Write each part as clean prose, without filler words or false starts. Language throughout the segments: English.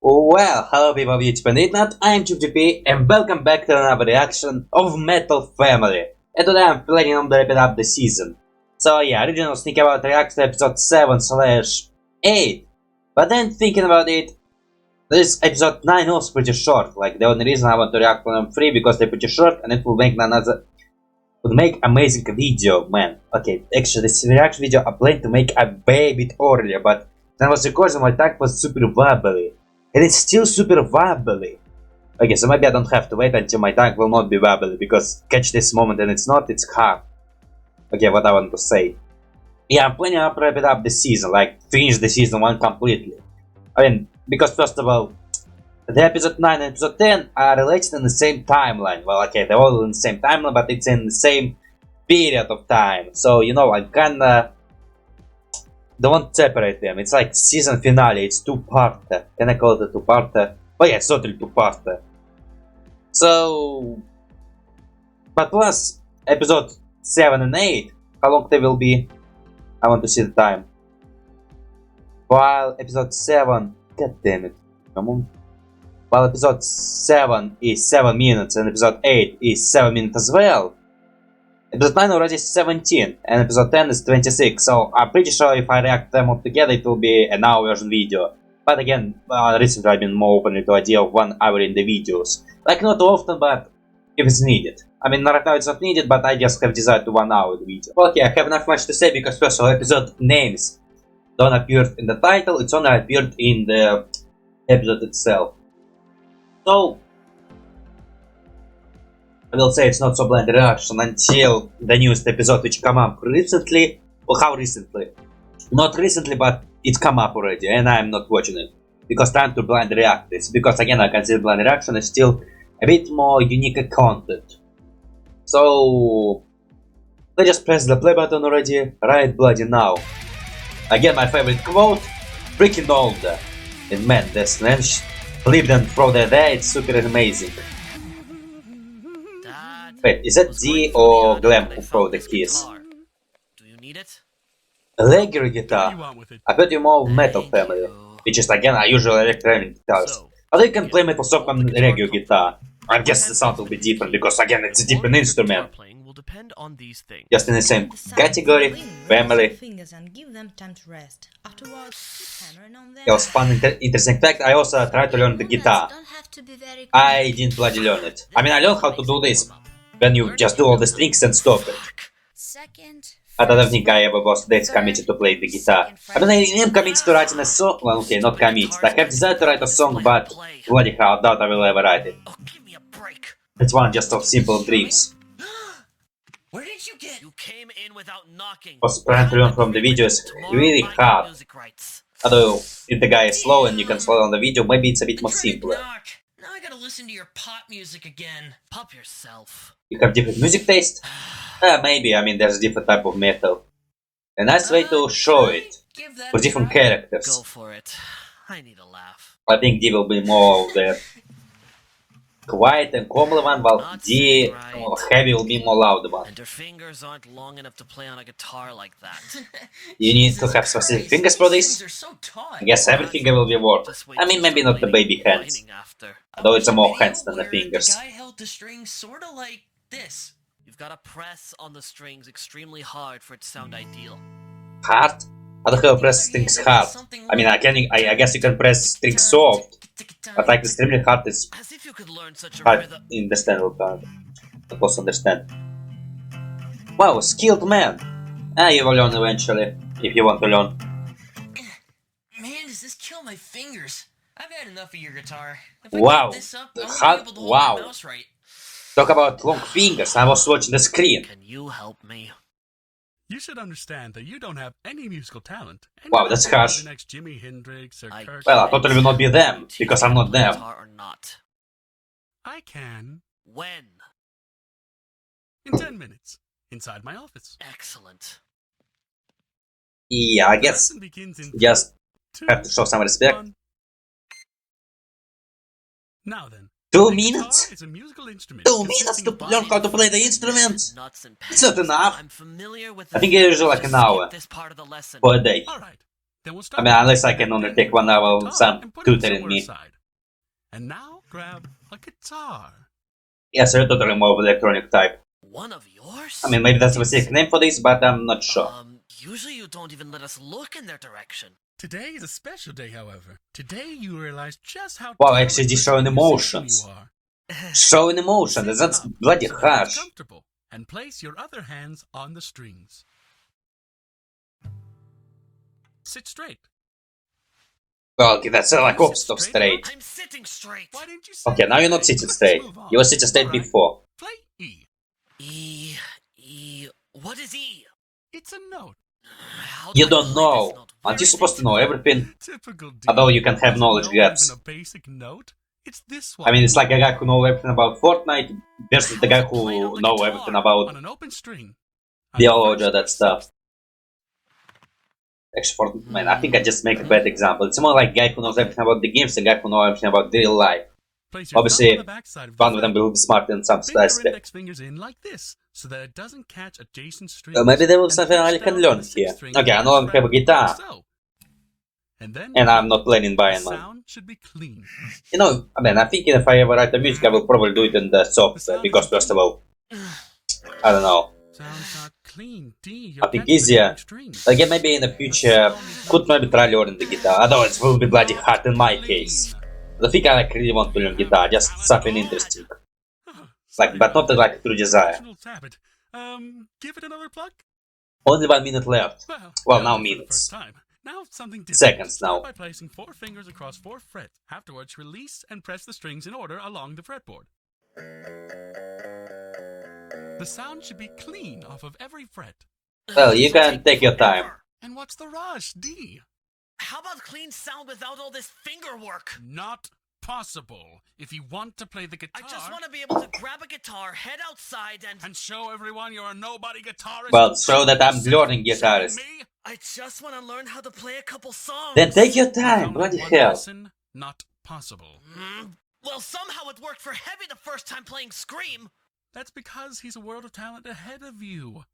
Well, hello people of YouTube and internet, I am ChipGP and welcome back to another reaction of Metal Family. And today I'm planning on wrapping up the season. So yeah, originally I was thinking about react to episode 7/8, but then thinking about it, this episode 9 was pretty short. Like the only reason I want to react to them 3 because they're pretty short and it will make amazing video, man. Okay, actually this reaction video I planned to make a bit earlier, but then I was recording my tank was super wobbly. And it's still super wobbly. Okay, so maybe I don't have to wait until my tank will not be wobbly, because catch this moment and it's not, it's hard. Okay, what I want to say. Yeah, I'm planning to wrap it up this season, like finish the season 1 completely. I mean, because first of all, the episode 9 and episode 10 are related in the same timeline. Well, okay, they're all in the same timeline, but it's in the same period of time. So, you know, I kinda don't want to separate them. It's like season finale, it's two-parter. Can I call it a two-parter? Oh yeah, it's totally two-parter. So... But plus, episode 7 and 8, how long they will be? I want to see the time. While episode 7... God damn it. Come on. While episode 7 is 7 minutes and episode 8 is 7 minutes as well. Episode 9 already is 17 and episode 10 is 26, so I'm pretty sure if I react them all together it will be an hour version video. But again, recently I've been more open to the idea of 1 hour in the videos. Like not often, but if it's needed. I mean right now it's not needed, but I just have decided to 1 hour the video. Okay, I have enough much to say because first of all episode names don't appear in the title, it's only appeared in the episode itself. So I will say it's not so blind reaction until the newest episode which come up recently. Well, how recently? Not recently, but it's come up already and I'm not watching it. Because time to blind react this. Because again I consider blind reaction is still a bit more unique content. So... let's just press the play button already, right bloody now. Again my favorite quote, freaking older. And man, the snatch flipped and throw that there, it's super amazing. Wait, is that D or Glam who throw the keys? Do you need it? A regular guitar. I bet you're more of Metal Family. Which is again, I usually electronic guitars. But you can play metal song on regular guitar. I guess the sound will be different because again, it's a different instrument. Just in the same category, family. It was fun, interesting fact. I also tried to learn the guitar. I didn't bloody learn it. I mean, I learned how to do this. When you just do all the strings and stop it. I don't think I ever was that committed to play the guitar. I mean, I am committed to writing a song. Well, okay, not committed. I have decided to write a song, but bloody hell, I doubt I will ever write it. It's one just of simple dreams. Where did you get? You came in without knocking. Was trying to learn from the videos really hard. Although, if the guy is slow and you can slow down the video, maybe it's a bit more simpler. Now I gotta listen to your pop music again. Pop yourself. You have different music taste? Maybe, I mean there's a different type of metal. A nice way to show it. For different characters. Go for it. I need a laugh. I think D will be more of the quiet and calm one, while D heavy will be more loud one. And her fingers aren't long enough to play on a guitar like that. You need to have specific fingers for this? I guess every finger will be worth. I mean maybe not the baby hands. Though it's more hands than the fingers. The guy held the string sorta like this. You've gotta press on the strings extremely hard for it to sound ideal. Hard? I don't have press strings hard. I mean I guess you can press strings soft. But like extremely hard is hard understandable. I also understand. Wow, skilled man! You will learn eventually, if you want to learn. Man, does this kill my fingers? I've had enough of your guitar. Wow! Wow! Talk about long fingers, I was watching the screen. Can you help me? You should understand that you don't have any musical talent. Wow, that's harsh. The next Jimi Hendrix or Kirk. Well, I totally will not be them, because I'm not them. Or not. I can. When? In 10 minutes. Inside my office. Excellent. Yeah, I guess just have to show some respect. 1. Now then. 2 minutes? Is a musical instrument 2 minutes to learn how to play the instrument? It's not enough. I think it's usually like an hour for a day. All right. Then we'll I start. mean, unless I can undertake 1 hour of some tutoring me. And now grab a guitar. Yes, you're totally more of electronic type. One of yours? I mean, maybe that's a specific name for this, but I'm not sure. Usually you don't even let us look in their direction. Today is a special day, however. Today you realize just how Wow, actually, they're showing talented a musician emotions. you are. Showing emotion, Sit that's up bloody so that it's harsh. comfortable, and place your other hands on the strings. Sit straight. Well, okay, that's like opposite of straight. I'm sitting straight. Why didn't you sit Okay, now you're not straight? sitting Let's straight. move on. You were sitting straight Alright, before. Play E. E. What is E? It's a note. How do You I don't play know. this note? Aren't Where you is supposed it? to know everything? Typical D. Although you can have Doesn't knowledge know gaps. even a basic note. It's this one. I mean, it's like a guy who knows everything about Fortnite versus the guy who knows everything about on an open string. biology, that stuff. Actually, man, I think I just make a bad example. It's more like guy who knows everything about the games and guy who knows everything about real life. Obviously, one of them will be smarter in some Spin your aspect. index fingers in like this, so that it doesn't catch adjacent strings. Maybe there will be and something I push can down learn on the here. sixth string Okay, I of know the I have a fret, guitar. like so. And then And I'm not playing the by man. sound should be clean. You know, I mean, I think if I ever write the music, I will probably do it in the software, because first of all, I don't know. Sounds not clean. D. I think easier. Again, maybe in the future, could maybe try learning the guitar. Although it will be bloody hard in my case. I think I like really want to learn guitar, just something interesting. Like, but not like through desire. Give it another pluck. Only 1 minute left. Well, now for the minutes. first time. Now something different. Seconds Start now. by placing 4 fingers across 4 frets. Afterwards, release and press the strings in order along the fretboard. The sound should be clean off of every fret. Well, you can take your time. And what's the rush, D? How about clean sound without all this finger work? Not possible. If you want to play the guitar I just want to be able to grab a guitar, head outside, and show everyone you're a nobody guitarist. Well, show that I'm learning guitarist. Me? I just want to learn how to play a couple songs. Then take your With time, only bloody one hell. lesson, not possible. Well, somehow it worked for Heavy the first time playing Scream. That's because he's a world of talent ahead of you,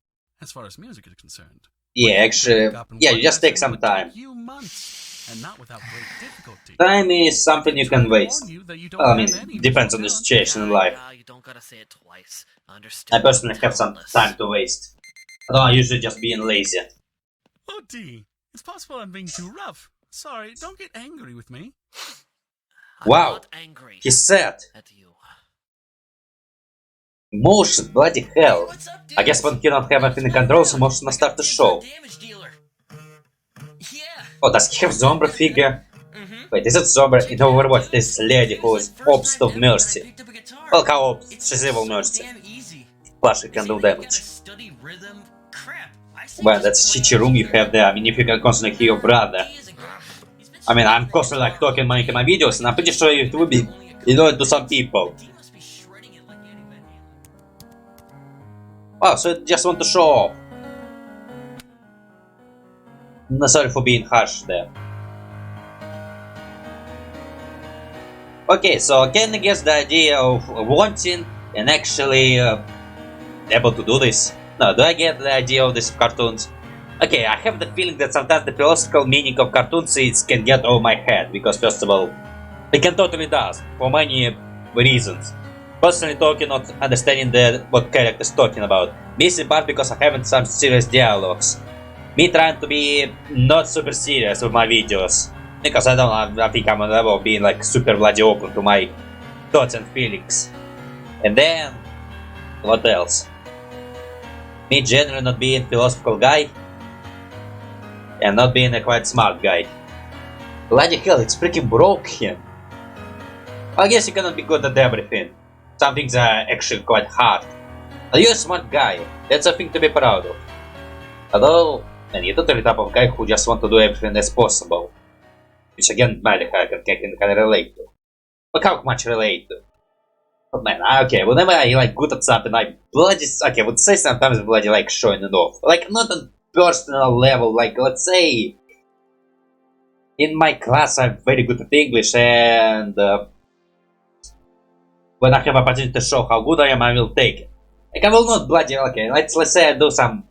as far as music is concerned. Yeah, actually, yeah, you just take some Would take time. you months, and not without great difficulty. Time is something you can waste. Well, I mean, depends on the situation in life. Yeah, you don't gotta say it twice. I Understand. personally have some time to waste. Although I usually just being lazy. Oh, D, it's possible I'm being too rough. Sorry, don't get angry with me. I'm Wow. not angry He said, at you. motion, bloody hell. What's up, dude? I guess when you don't have anything in control, so motion must start the show. Damage dealer. Yeah. Oh, does he have Zombie figure? Wait, is it Zombie? In Overwatch, this lady who is Obst of Mercy. Well, how Obst? She's evil Mercy. Plus, she can do damage. Well, that's shitty room you have there. I mean, if you can constantly hear your brother. I mean, I'm constantly like talking, making my videos, and I'm pretty sure it will be annoying to some people. Oh, so you just want to show off. No, sorry for being harsh there. Okay, so can you guess the idea of wanting and actually able to do this? No, do I get the idea of these cartoons? Okay, I have the feeling that sometimes the philosophical meaning of cartoons can get over my head, because first of all, it can totally does, for many reasons. Personally talking, not understanding what character's talking about. Missing part because I haven't some serious dialogues. Me trying to be not super serious with my videos. Because I think I'm on the level of being like super bloody open to my thoughts and feelings. And then, what else? Me generally not being philosophical guy. And not being a quite smart guy. Bloody hell, it's freaking broken. I guess you cannot be good at everything. Some things are actually quite hard. Are you a smart guy? That's a thing to be proud of. Although, man, you're totally type of guy who just want to do everything as possible. Which again, I can relate to. But how much relate to? But man, okay, whenever I like good at something, I bloody, okay, I would say sometimes bloody like showing it off. Like, not on personal level, like, let's say, in my class I'm very good at English, and when I have opportunity to show how good I am, I will take it. Like, I will not bloody, okay, let's say I do some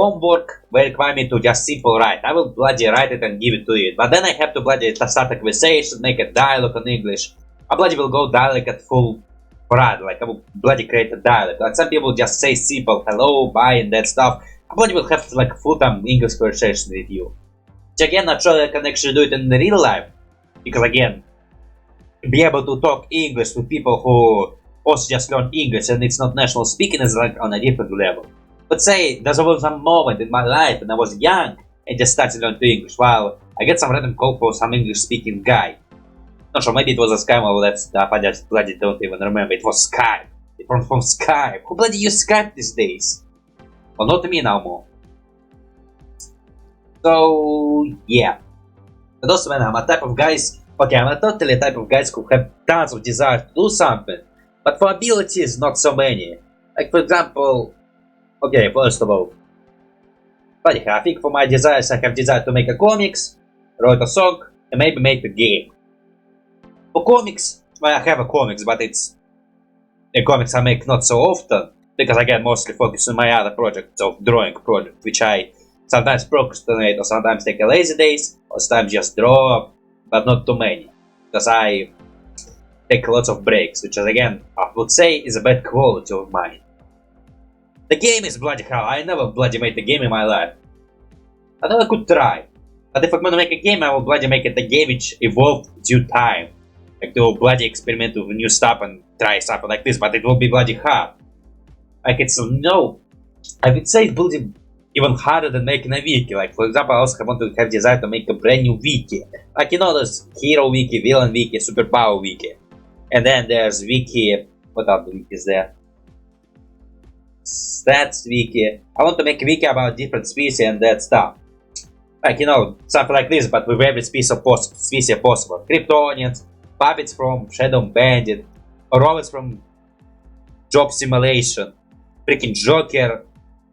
homework where require me to just simple write. I will bloody write it and give it to you. But then I have to bloody start a conversation, make a dialogue in English. I bloody will go dialogue at full parade. Like I will bloody create a dialogue. Like some people just say simple hello, bye, and that stuff. I bloody will have like full-time English conversation with you. Which again, not sure I can actually do it in the real life. Because again, be able to talk English with people who also just learn English and it's not national speaking is like on a different level. But say, there was some moment in my life when I was young and just started to learn English. While I get some random call for some English speaking guy. Not sure, maybe it was a Skype or that stuff, I just bloody don't even remember. It was Skype. It was from Skype. Who bloody use Skype these days? Well, not me now more. So, yeah. But also when I'm a type of guys, okay, I'm a totally type of guys who have tons of desire to do something. But for abilities, not so many. Like for example, okay, first of all, but yeah, I think for my desires, I have desire to make a comics, write a song, and maybe make a game. For comics, well, I have a comics, but it's a comics I make not so often, because I get mostly focused on my other projects of drawing project, which I sometimes procrastinate, or sometimes take a lazy days, or sometimes just draw, but not too many, because I take lots of breaks, which is again, I would say is a bad quality of mine. The game is bloody hell. I never bloody made a game in my life. I never could try. But if I'm gonna make a game, I will bloody make it a game which evolved due time. Like to bloody experiment with new stuff and try stuff like this, but it will be bloody hard. Like it's no, I would say it's bloody even harder than making a wiki. Like for example, I also want to have desire to make a brand new wiki. Like you know, there's hero wiki, villain wiki, superpower wiki, and then there's wiki. What other wiki is there? Stats wiki. I want to make a wiki about different species and that stuff. Like you know, something like this, but with every species possible. Kryptonians, puppets from Shadow Bandit, robots from Job Simulation, freaking Joker,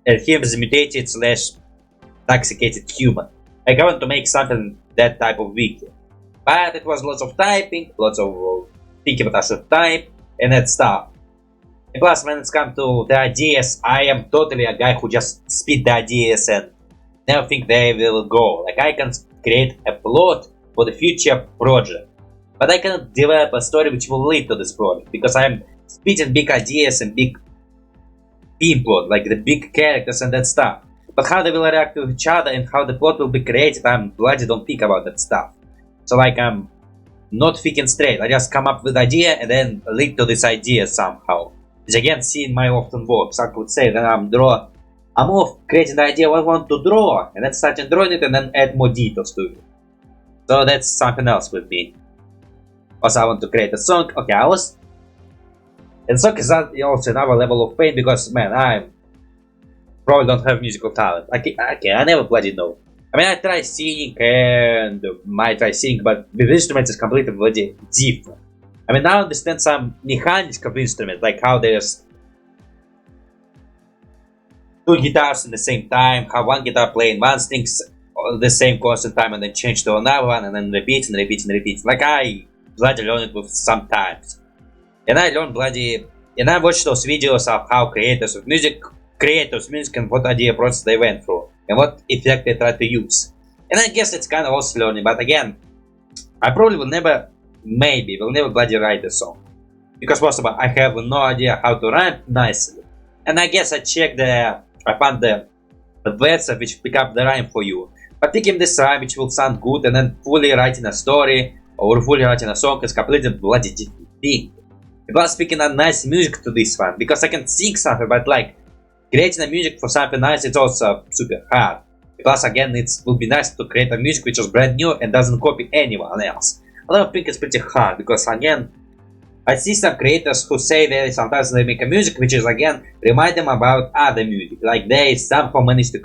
and him is mutated / intoxicated human. Like I want to make something that type of wiki. But it was lots of typing, lots of thinking what I should type, and that stuff. And plus, when it's come to the ideas, I am totally a guy who just spit the ideas and never think they will go. Like I can create a plot for the future project, but I cannot develop a story which will lead to this project because I'm spitting big ideas and big theme plot, like the big characters and that stuff. But how they will react to each other and how the plot will be created, I'm bloody don't think about that stuff. So like I'm not thinking straight. I just come up with idea and then lead to this idea somehow. Which again, seeing my often works, I could say that I'm off creating the idea what I want to draw, and then starting drawing it and then add more details to it. So that's something else with me. Also, I want to create a song. Okay, and song is also another level of pain because man, I probably don't have musical talent. I never bloody know. I mean, I try singing and might try singing, but with instruments it's completely bloody different. I mean, I understand some mechanics of instruments, like how there's two guitars at the same time, how one guitar playing one strings the same constant time and then change to another one and then repeat and repeat and repeat. Like I bloody learn it with some times. And I learn and I watch those videos of how creators of music and what idea process they went through and what effect they try to use. And I guess it's kind of also learning, but again, I probably will never bloody write a song. Because first of all, I have no idea how to rhyme nicely. And I guess I found the website which pick up the rhyme for you. But picking this rhyme which will sound good and then fully writing a story or fully writing a song is completely bloody different thing. Plus picking a nice music to this one, because I can sing something, but like creating a music for something nice it's also super hard. Plus again, it will be nice to create a music which is brand new and doesn't copy anyone else. I don't think it's pretty hard, because again, I see some creators who say that sometimes they make a music which is again remind them about other music, like they somehow manage to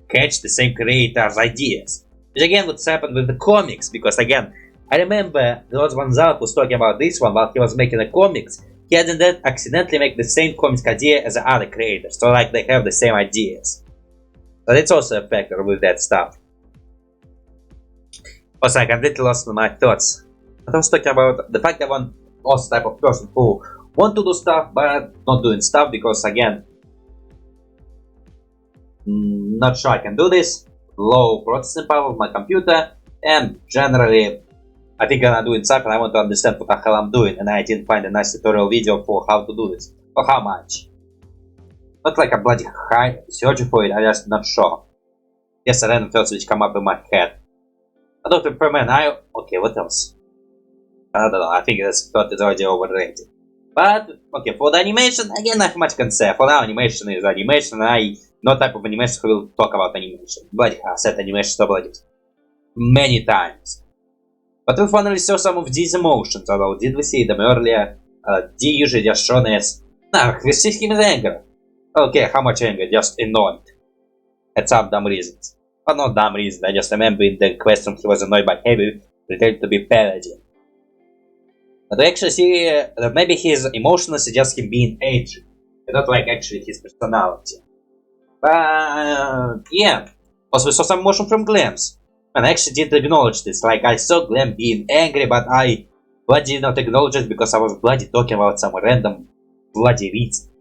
catch the same creator's ideas. Which again what's happened with the comics, because again, I remember there was one Zal was talking about this one while he was making the comics. He didn't accidentally make the same comics idea as the other creators, so like they have the same ideas. So that's also a factor with that stuff. Also, I completely lost my thoughts. I was talking about the fact that one also type of person who want to do stuff but not doing stuff because again Not sure I can do this. Low processing power of my computer, and generally, I think I'm doing something. I want to understand what the hell I'm doing, and I didn't find a nice tutorial video for how to do this. For how much? Not like a bloody high search for it, I'm just not sure. Yes, a random thoughts which come up in my head. I don't prefer man, okay, what else? I don't know, I think this thought is already overrated. But, okay, for the animation, again, not much can say. For now, animation is animation, no type of animation who will talk about animation. Bloody I said animation so bloody many times. But we finally saw some of these emotions, although did we see them earlier? D usually just shown as, we see him in anger. Okay, how much anger? Just annoyed. At some dumb reasons. But not dumb reasons, I just remember in the question he was annoyed by Heavy, pretending to be paladin. But we actually see that maybe his emotions is just him being aged, and not like actually his personality. But yeah, also we saw some emotion from Glam's. And I actually did acknowledge this, like I saw Glam being angry, but I bloody did not acknowledge it because I was bloody talking about some random bloody reason.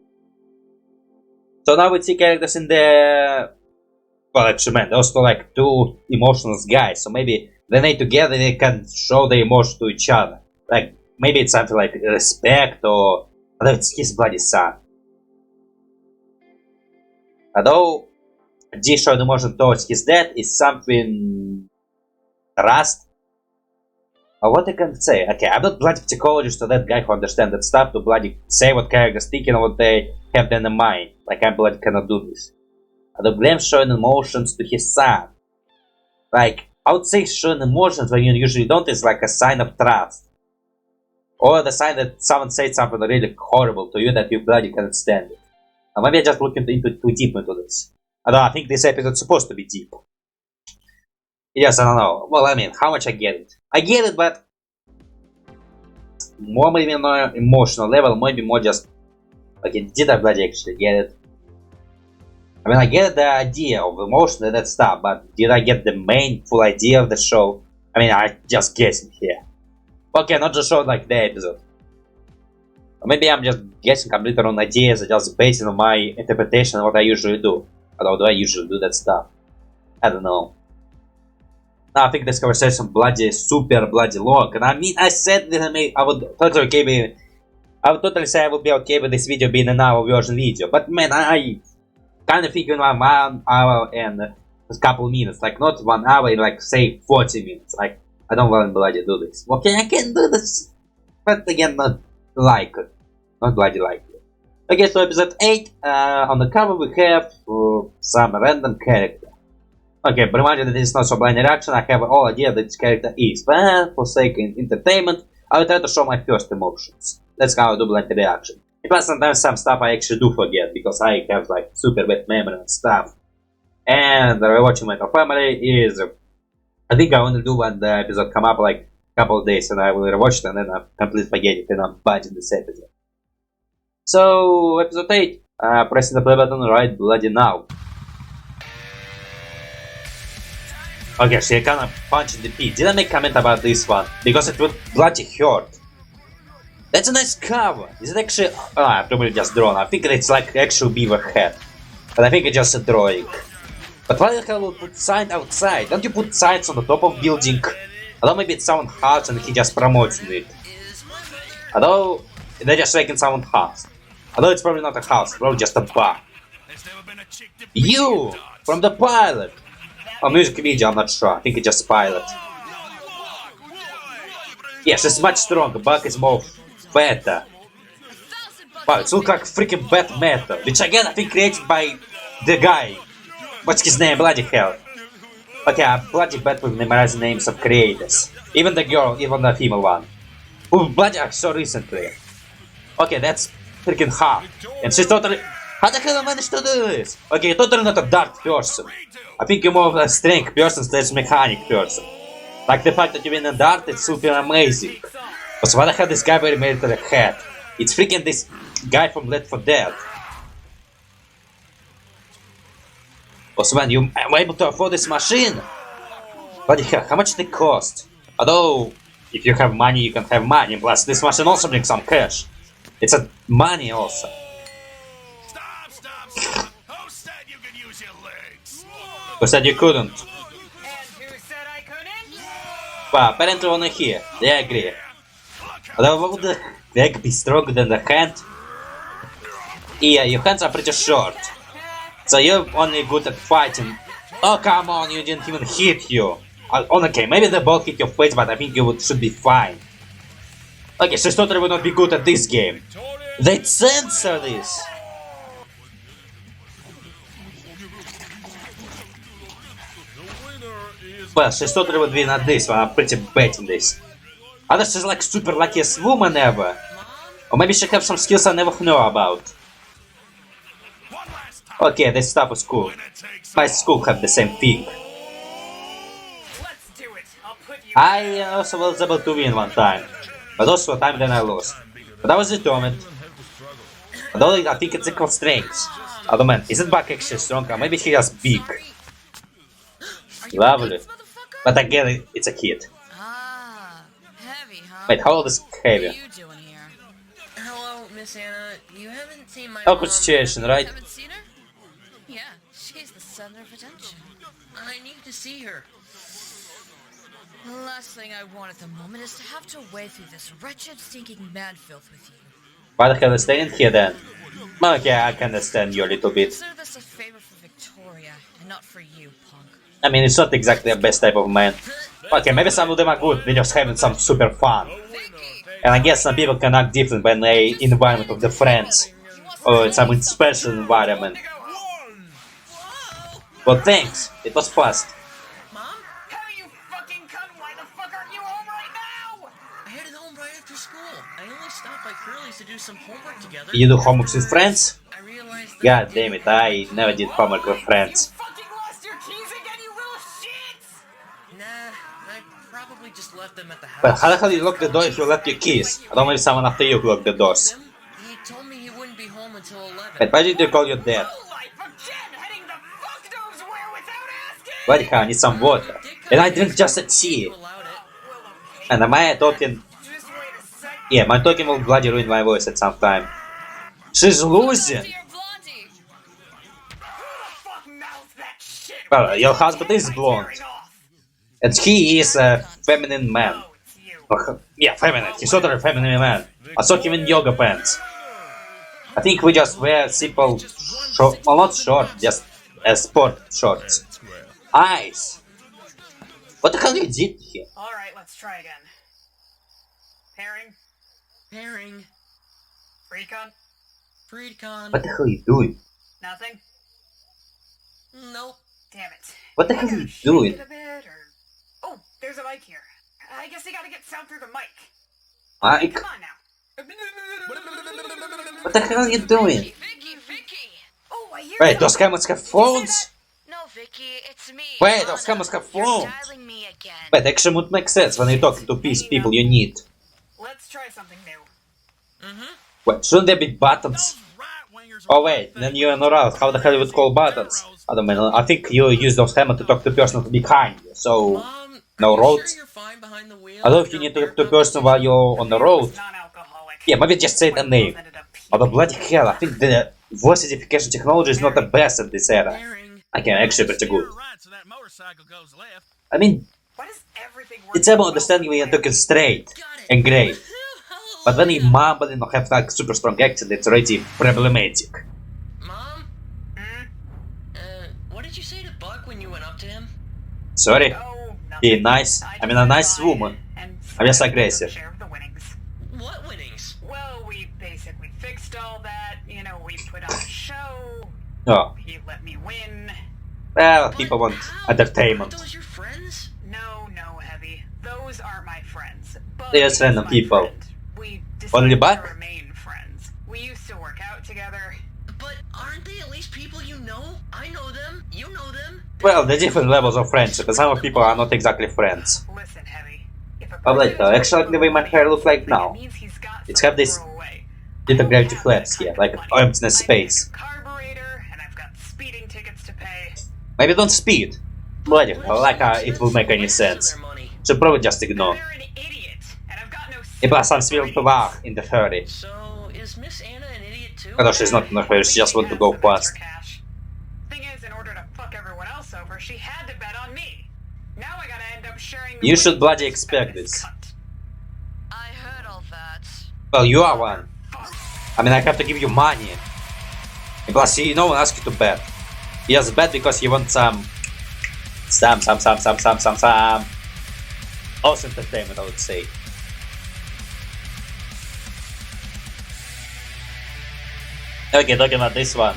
So now we see characters in the... Well, actually, man, those two like two emotional guys, so maybe when they together they can show the emotion to each other. Like, maybe it's something like respect or... Although it's his bloody son. Although, D showing emotion towards his dad is something... Trust? Or what I can say? Okay, I'm not bloody psychologist or that guy who understands that stuff to bloody say what characters thinking or what they have in mind. Like, I bloody cannot do this. The Glam showing emotions to his son. Like, I would say showing emotions when you usually don't is like a sign of trust. Or the sign that someone said something really horrible to you that you bloody cannot stand it. And maybe I just looking too deep into this. Although I think this episode is supposed to be deep. Yes, I don't know. Well, I mean, how much I get it? I get it, but... More maybe on an emotional level, maybe more just... Okay, did I bloody actually get it? I mean, I get the idea of emotion and that stuff, but did I get the main full idea of the show? I mean, I just guessing here. Okay, not just show like the episode. Or maybe I'm just guessing completely on ideas, just based on my interpretation of what I usually do. Although do I usually do that stuff? I don't know. I think this conversation bloody super bloody long, and I mean I said that I would totally say I would be okay with this video being an hour version video, but man I kind of think in 1 hour and a couple minutes, like not 1 hour, like say 40 minutes. Like I don't want to bloody do this. Okay, I can do this, but again not like it, not bloody like it. Okay, so episode 8. On the cover we have some random character. Okay, but remind you that this is not so blind reaction, I have all idea that this character is, but for sake of entertainment, I will try to show my first emotions. That's how I do blind reaction. Plus sometimes some stuff I actually do forget, because I have like super bad memory and stuff. And rewatching my family is, I think I only do when the episode come up like a couple of days and I will rewatch it and then I completely forget it and I'm biting this episode. So, episode 8, pressing the play button right bloody now. Okay, so I kinda punched the pit. Did I make a comment about this one? Because it would bloody hurt. That's a nice cover. Is it actually... Oh, I'm probably just drawn. I think it's like actual beaver head. But I think it's just a drawing. But why the hell would put sign outside? Don't you put signs on the top of building? Although maybe it's someone's house and he just promotes it. Although they're just making someone's house. Although it's probably not a house, it's probably just a bar. You! From the pilot! Oh, music video, I'm not sure. I think it's just pilot. Yes, it's much stronger. Buck is more better. Wow, it looks like freaking bad metal. Which again, I think created by the guy. What's his name? Bloody hell. Okay, I'm bloody bad with memorizing names of creators. Even the girl, even the female one. Who bloody I saw recently. Okay, that's freaking hard. And she's totally... How the hell I managed to do this? Okay, totally not a dark person. I think you're more of a strength person slash mechanic person. Like the fact that you're in a dart, it's super amazing. But why the hell this guy very made to the head? It's freaking this guy from Left 4 Dead. Also, man, you were able to afford this machine? Bloody hell, how much did it cost? Although, if you have money, you can have money. Plus, this machine also brings some cash. It's a money also. Stop! Who said you could use your legs? Who said you couldn't? And who said I couldn't? Well, apparently only here. They agree. Although would the leg be stronger than the hand? Yeah, your hands are pretty short. So you're only good at fighting. Oh, come on, you didn't even hit you. Okay, maybe the ball hit your face, but I think you should be fine. Okay, so totally would not be good at this game. They censor this! Well, she's totally would win at this one, I'm pretty betting this. Either she's like super luckiest woman ever. Or maybe she have some skills I never know about. Okay, this stuff was cool. My school had the same thing. Let's do it. I'll put you. I also was able to win one time. But also a time then I lost. But I was determined. Although I think it's equal strengths. Oh man, isn't Buck actually stronger? Maybe he has big. Lovely. But again, it's a kid. Ah, heavy, huh? Wait, how old is What are Heavy? you doing here? Hello, Miss Anna. You haven't seen my Awkward mom. situation, right? Haven't seen her? Yeah, she's the center of attention. I need to see her. The last thing I want at the moment is to have to wade through this wretched, stinking mad filth with you. Why the hell is staying here then? Okay, I can understand you a little bit. Consider this a favor for Victoria, and not for you, punk. I mean, it's not exactly the best type of man. Okay, maybe some of them are good, they're just having some super fun. And I guess some people can act different when they in the environment of the friends. Or in some special environment. Well, thanks, it was fast. Mom? How you fucking cunt? Why the fuck aren't you home right now? I headed home right after school. I only stopped by Curly's to do some homework together. You do homework with friends? I realized that God damn it, I never did homework with friends. You fucking lost your keys again, you little shits! Nah, I probably just left them at the house. But how the hell you lock the door if you left your keys? I don't know if someone after you locked the doors. He told me he wouldn't be home until 11. But why did you call your dad? Life again, heading the fuck knows where without asking! Bloody hell, I need some water. And I drink just a tea. You allowed it. And am I talking? Just wait a sec. Yeah, my talking will bloody ruin my voice at some time. She's losing! Dear Blondie! Who the fuck mouths that shit? Well, your husband is blonde. Tearing off. And he is a feminine man. Oh, it's you. Yeah, feminine. He's totally a feminine man. I saw him in yoga pants. I think we just wear simple short, well not short, just sport shorts. Ice! What the hell you did here? Alright, let's try again. Pairing, Pairing. recon, Freedcon. What the hell you doing? nothing. Nope. Damn it. What the I hell gotta you shake doing? it a bit, or... Oh, there's a mic here. I guess you gotta get sound through the mic. Mike? Come on now. What the hell are you doing? Vicky! Oh, I hear Wait, you. those cameras have phones? No, Vicky, it's me. Wait, Anna. those cameras have You're phones. dialing me again. But actually would make sense when you're talking to peace people you need. Let's try something new. Mm-hmm. Wait, shouldn't there be buttons? Oh wait, then you're not out. How the hell you would call buttons? I don't know, I think you use those hammers to talk to the person behind you, so... Mom, No are you roads? Sure you're fine behind the wheel I don't know if after you need a to talk to beer a person while you're on the road. Non-alcoholic. Yeah, maybe just say the name. Although bloody hell, I think the voice identification technology is not the best at this era. Pairing. Okay, actually pretty good. Right, so that motorcycle goes left. I mean, Why does everything work it's able so understanding when you're talking straight Got it. and great. But when you Hallelujah. mumbling or have like super strong accent, it's already problematic. Mom, Hmm? what did you say to Buck when you went up to him? Sorry? Oh, nothing. Be nice. I mean a nice woman. I'm just aggressive. Share of the winnings. What winnings? Well, we basically fixed all that. You know, we put on a show. Oh, He let me win. well, But people want how? entertainment. Aren't those your friends? No, Heavy. Those aren't my friends. But They just he's random my people. friend. We Only decided Buck? to remain friends. We used to work out together. But aren't they at least people you know? I know them. You know them. Well, the different levels of friendship, and some people are not exactly friends. Listen, Heavy. If a Oh, like, person is actually, like the way my hair looks like now. it means he's got It's something have this to throw away. little I don't gravity have flares that here, kind like of money. emptiness I need a space. new carburetor, and I've got speeding tickets to pay. Maybe don't speed. Bloody What hell, if like someone it will make any spends sense. their money? So probably just ignore. They're an idiot, and I've got no. И plus I'm still sympathy. back in the hurry. So is Miss Anna an idiot too? Although she's not in a hurry, she just want to go fast. Thing is, in order to fuck everyone else over, she You should bloody expect this. I heard all that. Well, you are one. I mean, I have to give you money. And plus, no one asks you to bet. He just bet because he wants some awesome entertainment, I would say. Okay, talking about this one.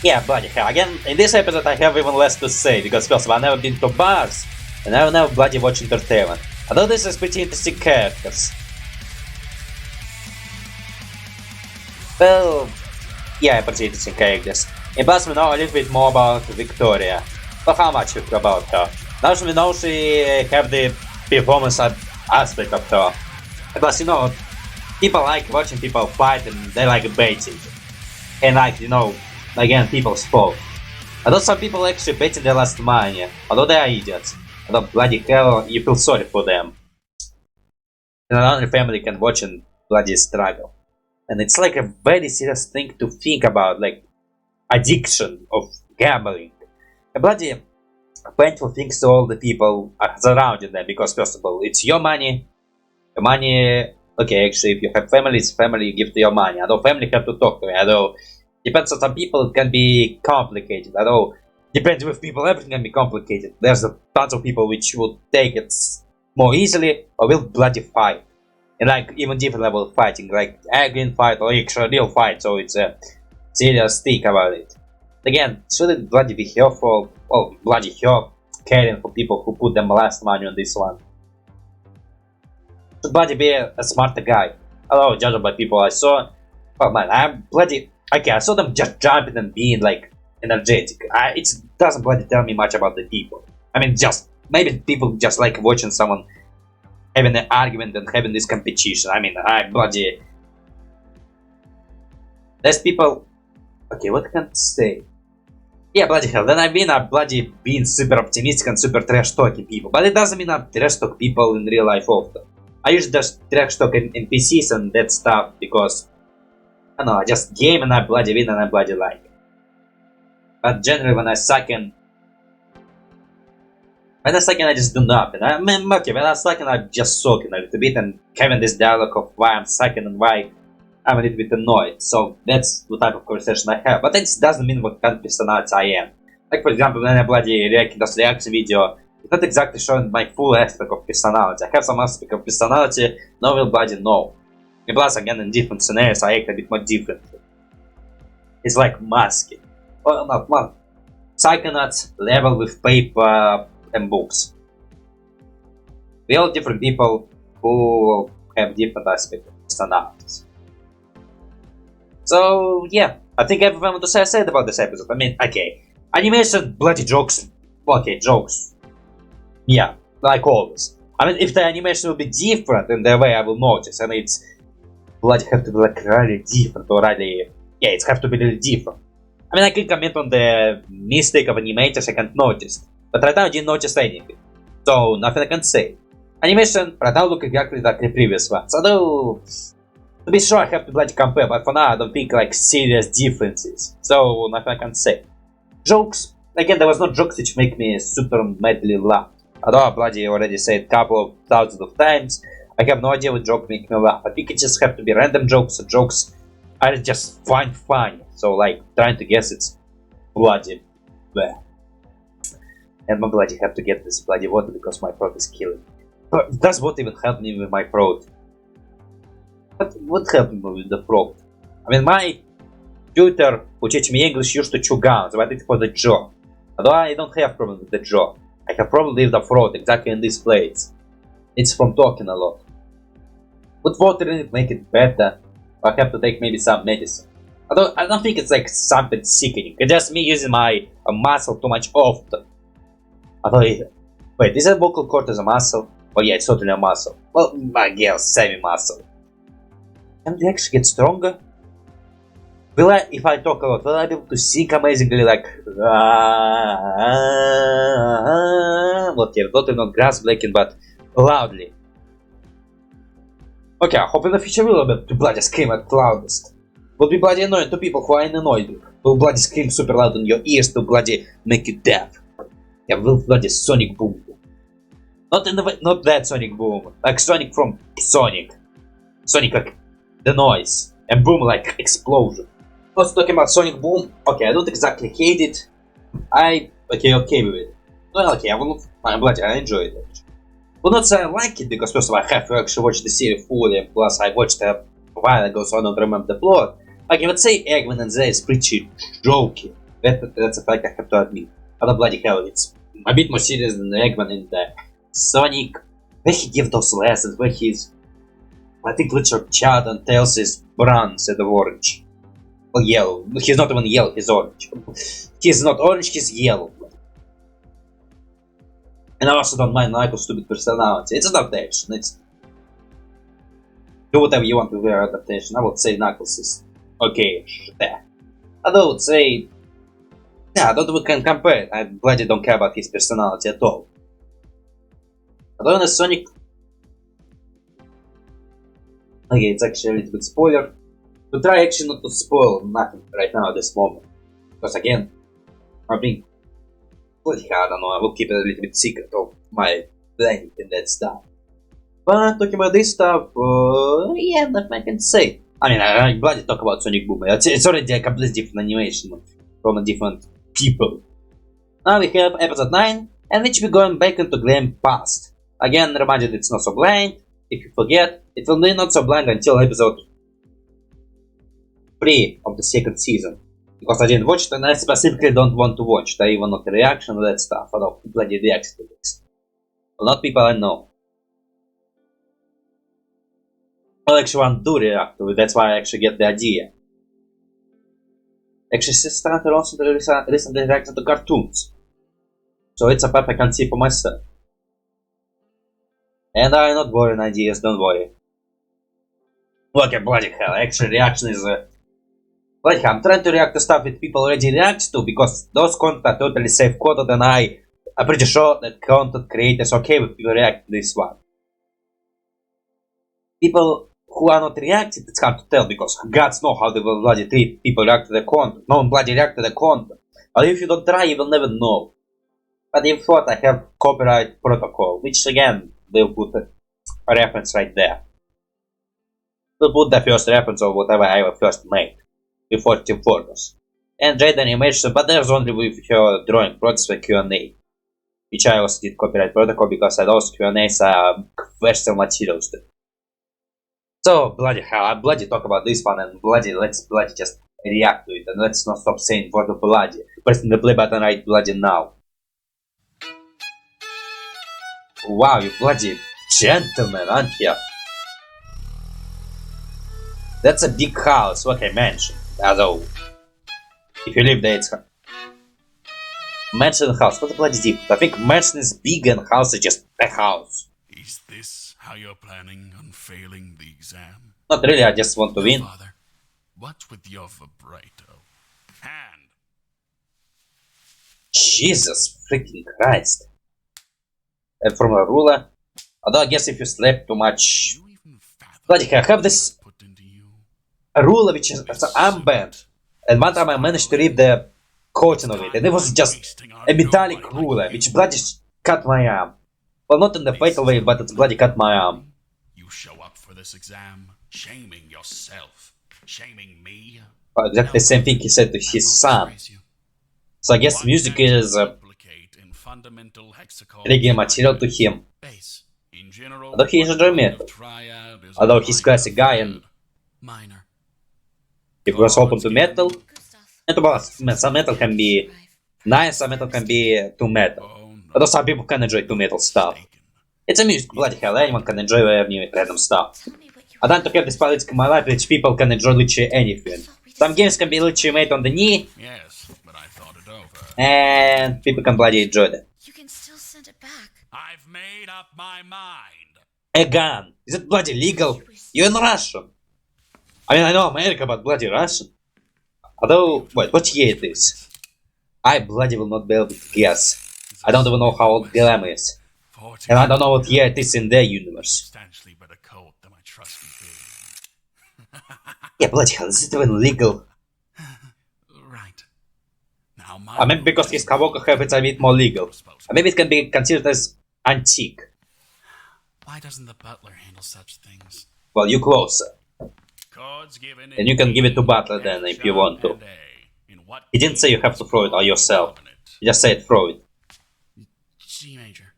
Yeah, bloody hell. Again, in this episode I have even less to say, because first of all, I've never been to bars, and I've never bloody watched entertainment. Although this is pretty interesting characters. Well, yeah, pretty interesting characters. And plus we know a little bit more about Victoria. But how much about her? Now we know she have the performance aspect of her. And plus, you know, people like watching people fight and they like baiting. And like, you know, again, people's fault. Although some people actually betting their last money, although they are idiots. Although bloody hell, you feel sorry for them. And another family can watch and bloody struggle. And it's like a very serious thing to think about, like addiction of gambling. A bloody painful things to all the people surrounding them, because first of all, it's your money. Your money, okay, actually, if you have family, it's family, you give to your money. Although family have to talk to you, although depends on some people, it can be complicated. Although depends with people, everything can be complicated. There's tons of people which will take it more easily or will bloody fight. And like even different level of fighting, like agree fight or actual real fight, so it's a serious thing about it. Again, shouldn't bloody be helpful, or bloody help caring for people who put them last money on this one. Should bloody be a smarter guy. Although judged by people I saw, well man, I'm bloody okay, I saw them just jumping and being like energetic. It doesn't bloody tell me much about the people. I mean, just maybe people just like watching someone having an argument and having this competition. I mean, I bloody... There's people... Okay, what can I say? Yeah, bloody hell, then I've been bloody being super optimistic and super trash talking people. But it doesn't mean I trash talk people in real life often. I usually just trash talk in NPCs and that stuff because... I don't know, I just game and I bloody win and I bloody like it. But generally when I suck in... When I suck in, I just do nothing. I mean, okay, when I suck in, I'm just soaking a little bit and having this dialogue of why I'm sucking and why I'm a little bit annoyed. So that's the type of conversation I have. But that doesn't mean what kind of personality I am. Like for example, when I bloody react this reaction video, it's not exactly showing my full aspect of personality. I have some aspect of personality, no one will bloody know. And plus, again, in different scenarios, I act a bit more differently. It's like masking. Well, not one. Psychonauts level with paper and books. We all different people who have different aspects of personalities. So yeah, I think everything to say I said about this episode. I mean, okay, animation, bloody jokes. Okay, jokes. Yeah, like always. I mean, if the animation will be different in the way I will notice, and it's bloody have to be like really different or really, yeah, it's have to be really different. I mean, I can comment on the mistake of animators I can't notice. But right now I didn't notice anything, so nothing I can say. Animation right now look exactly like the previous ones, although to be sure I have to bloody compare, but for now I don't think like serious differences, so nothing I can say. Jokes, again there was no jokes which make me super madly laugh, although I bloody already said a couple of thousands of times, I have no idea what joke make me laugh. I think it just have to be random jokes or jokes I just find funny, so like trying to guess it's bloody bleh. And I bloody have to get this bloody water because my throat is killing. But does what even help me with my throat? What helped me with the throat? I mean, my tutor who teach me English used to chew gums, but it's for the jaw. Although I don't have problem with the jaw. I have problem with the throat, exactly in this place. It's from talking a lot. Put water in it, make it better. I have to take maybe some medicine. Although I don't think it's like something sickening. It's just me using my muscle too much often. Wait, is a vocal cord as a muscle? Oh yeah, it's totally a muscle. Well, I guess semi-muscle. Can they actually get stronger? Will I, if I talk a lot, will I be able to sing amazingly like... What here, totally not grass breaking, but loudly. Okay, I hope in the future we'll be able to bloody scream at loudest. Will be bloody annoying to people who are annoyed. Will bloody scream super loud in your ears to bloody make you deaf. Yeah, will bloody sonic boom. Not in the way, not that Sonic Boom. Like Sonic from Sonic. Sonic like the noise. And Boom like explosion. Also talking about Sonic Boom, okay, I don't exactly hate it. I okay with it. Well, okay, I'm glad I enjoyed it. Well, not say I like it because first of all I have actually watched the series fully, plus I watched it a while ago, so I don't remember the plot. Like I would say Eggman in there is pretty jokey. That's a fact I have to admit. But bloody hell, it's a bit more serious than Eggman in the Sonic, where he gives those lessons, where he's, I think, literally child and tells his brown instead of orange. Well, yellow. He's not even yellow, he's orange. He's not orange, he's yellow. And I also don't mind Knuckles' stupid personality. It's adaptation, it's... Do whatever you want with your adaptation. I would say Knuckles is okay there. I would say... Yeah, I don't we can compare it. I bloody don't care about his personality at all. But on a Sonic... Okay, it's actually a little bit spoiler. To try actually not to spoil nothing right now at this moment. Because again, I'm being... Bloody hell, I don't know, I will keep it a little bit secret of my planning and that stuff. But talking about this stuff, yeah, nothing I can say. I mean, I bloody talk about Sonic Boom. It's already a completely different animation from a different people. Now we have episode 9, and which we're going back into Glam past. Again, reminded it's not so blind. If you forget, it will be not so blind until episode 3 of the second season. Because I didn't watch it and I specifically don't want to watch it. I even not a reaction to that stuff. I don't bloody react to this. Well, not people I know. Well, actually one do react to it, that's why I actually get the idea. Actually, Sister also recently reacted to cartoons. So it's a path I can see for myself. And I'm not boring ideas, don't worry. Look at bloody hell, actually reaction is like I'm trying to react to stuff that people already react to because those content are totally safe coded and I'm pretty sure that content creators okay with people react to this one. People who are not reacting, it's hard to tell because gods know how they will bloody treat people react to the content. No one bloody react to the content. But if you don't try, you will never know. But if what, I have copyright protocol, which again, they'll put a reference right there. We'll put the first reference of whatever I ever first made. Before Team Fortress. And Jade animation, but there's only with her drawing products for Q&A. Which I also did copyright protocol because those Q&As are question materials too. So, bloody hell, I bloody talk about this one and bloody let's bloody just react to it and let's not stop saying word of bloody. Pressing the play button right bloody now. Wow, you bloody gentleman, aren't you? That's a big house, what I mentioned. Although, if you live there, it's mansion and house. What's the bloody difference? I think mansion is big and house is just a house. Is this how you're planning on failing the exam? Not really, I just want to win. Father, what's with your vibrato? Hand! Jesus freaking Christ. And from a ruler. Although I guess if you slept too much... You even fathom Bloody hell, I have this put into you? a ruler which is an armband. And one time I managed to read the coating of it. And it was just a metallic ruler which bloody cut my arm. Well, not in the fatal way, but it's bloody cut my arm. You show up for this exam, shaming yourself, shaming me. Exactly the same thing he said to his son. So I guess music is triggering material to him. Although he enjoys metal. Although he's a classic guy and he was open to metal. And about some metal can be nice, some metal can be too metal. Although some people can enjoy too metal stuff. It's a music, bloody hell, anyone can enjoy any random stuff. I don't have this politics in my life which people can enjoy literally anything. Some games can be literally made on the knee. Yes, but I thought it over. And people can bloody enjoy that. You can still send it back. I've made up my mind. A gun! Is it bloody legal? You're in Russian. I mean, I know America, but bloody Russian. Although, wait, what year it is? I bloody will not be able to guess. I don't even know how old Glam is. And I don't know what year it is in their universe. Substantially better coat than my trusty pig. Yeah, bloody hell, is it even legal? Right. Now Maybe because his Skywalker habits are a bit more legal. Or maybe it can be considered as antique. Why doesn't the butler handle such things? Well, you closer. Cards given And you can give it to butler then if you want to. He didn't say you have to throw it all yourself. He just said throw it. G major.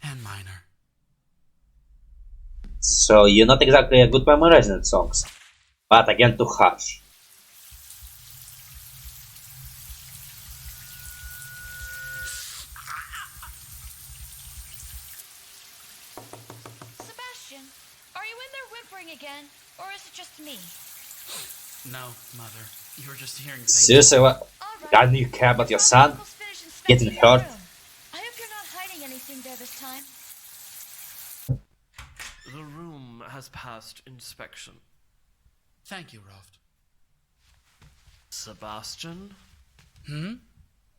And minor. So you're not exactly a good memorizing songs. But again, too harsh. Sebastian, are you in there whimpering again? Or is it just me? No, Mother. You were just hearing things. Seriously, what? Alright. God, do you care about your son? Uncle's finished inspecting Getting your hurt? room. I hope you're not hiding anything there this time. The room has passed inspection. Thank you, Roft. Sebastian? Hmm?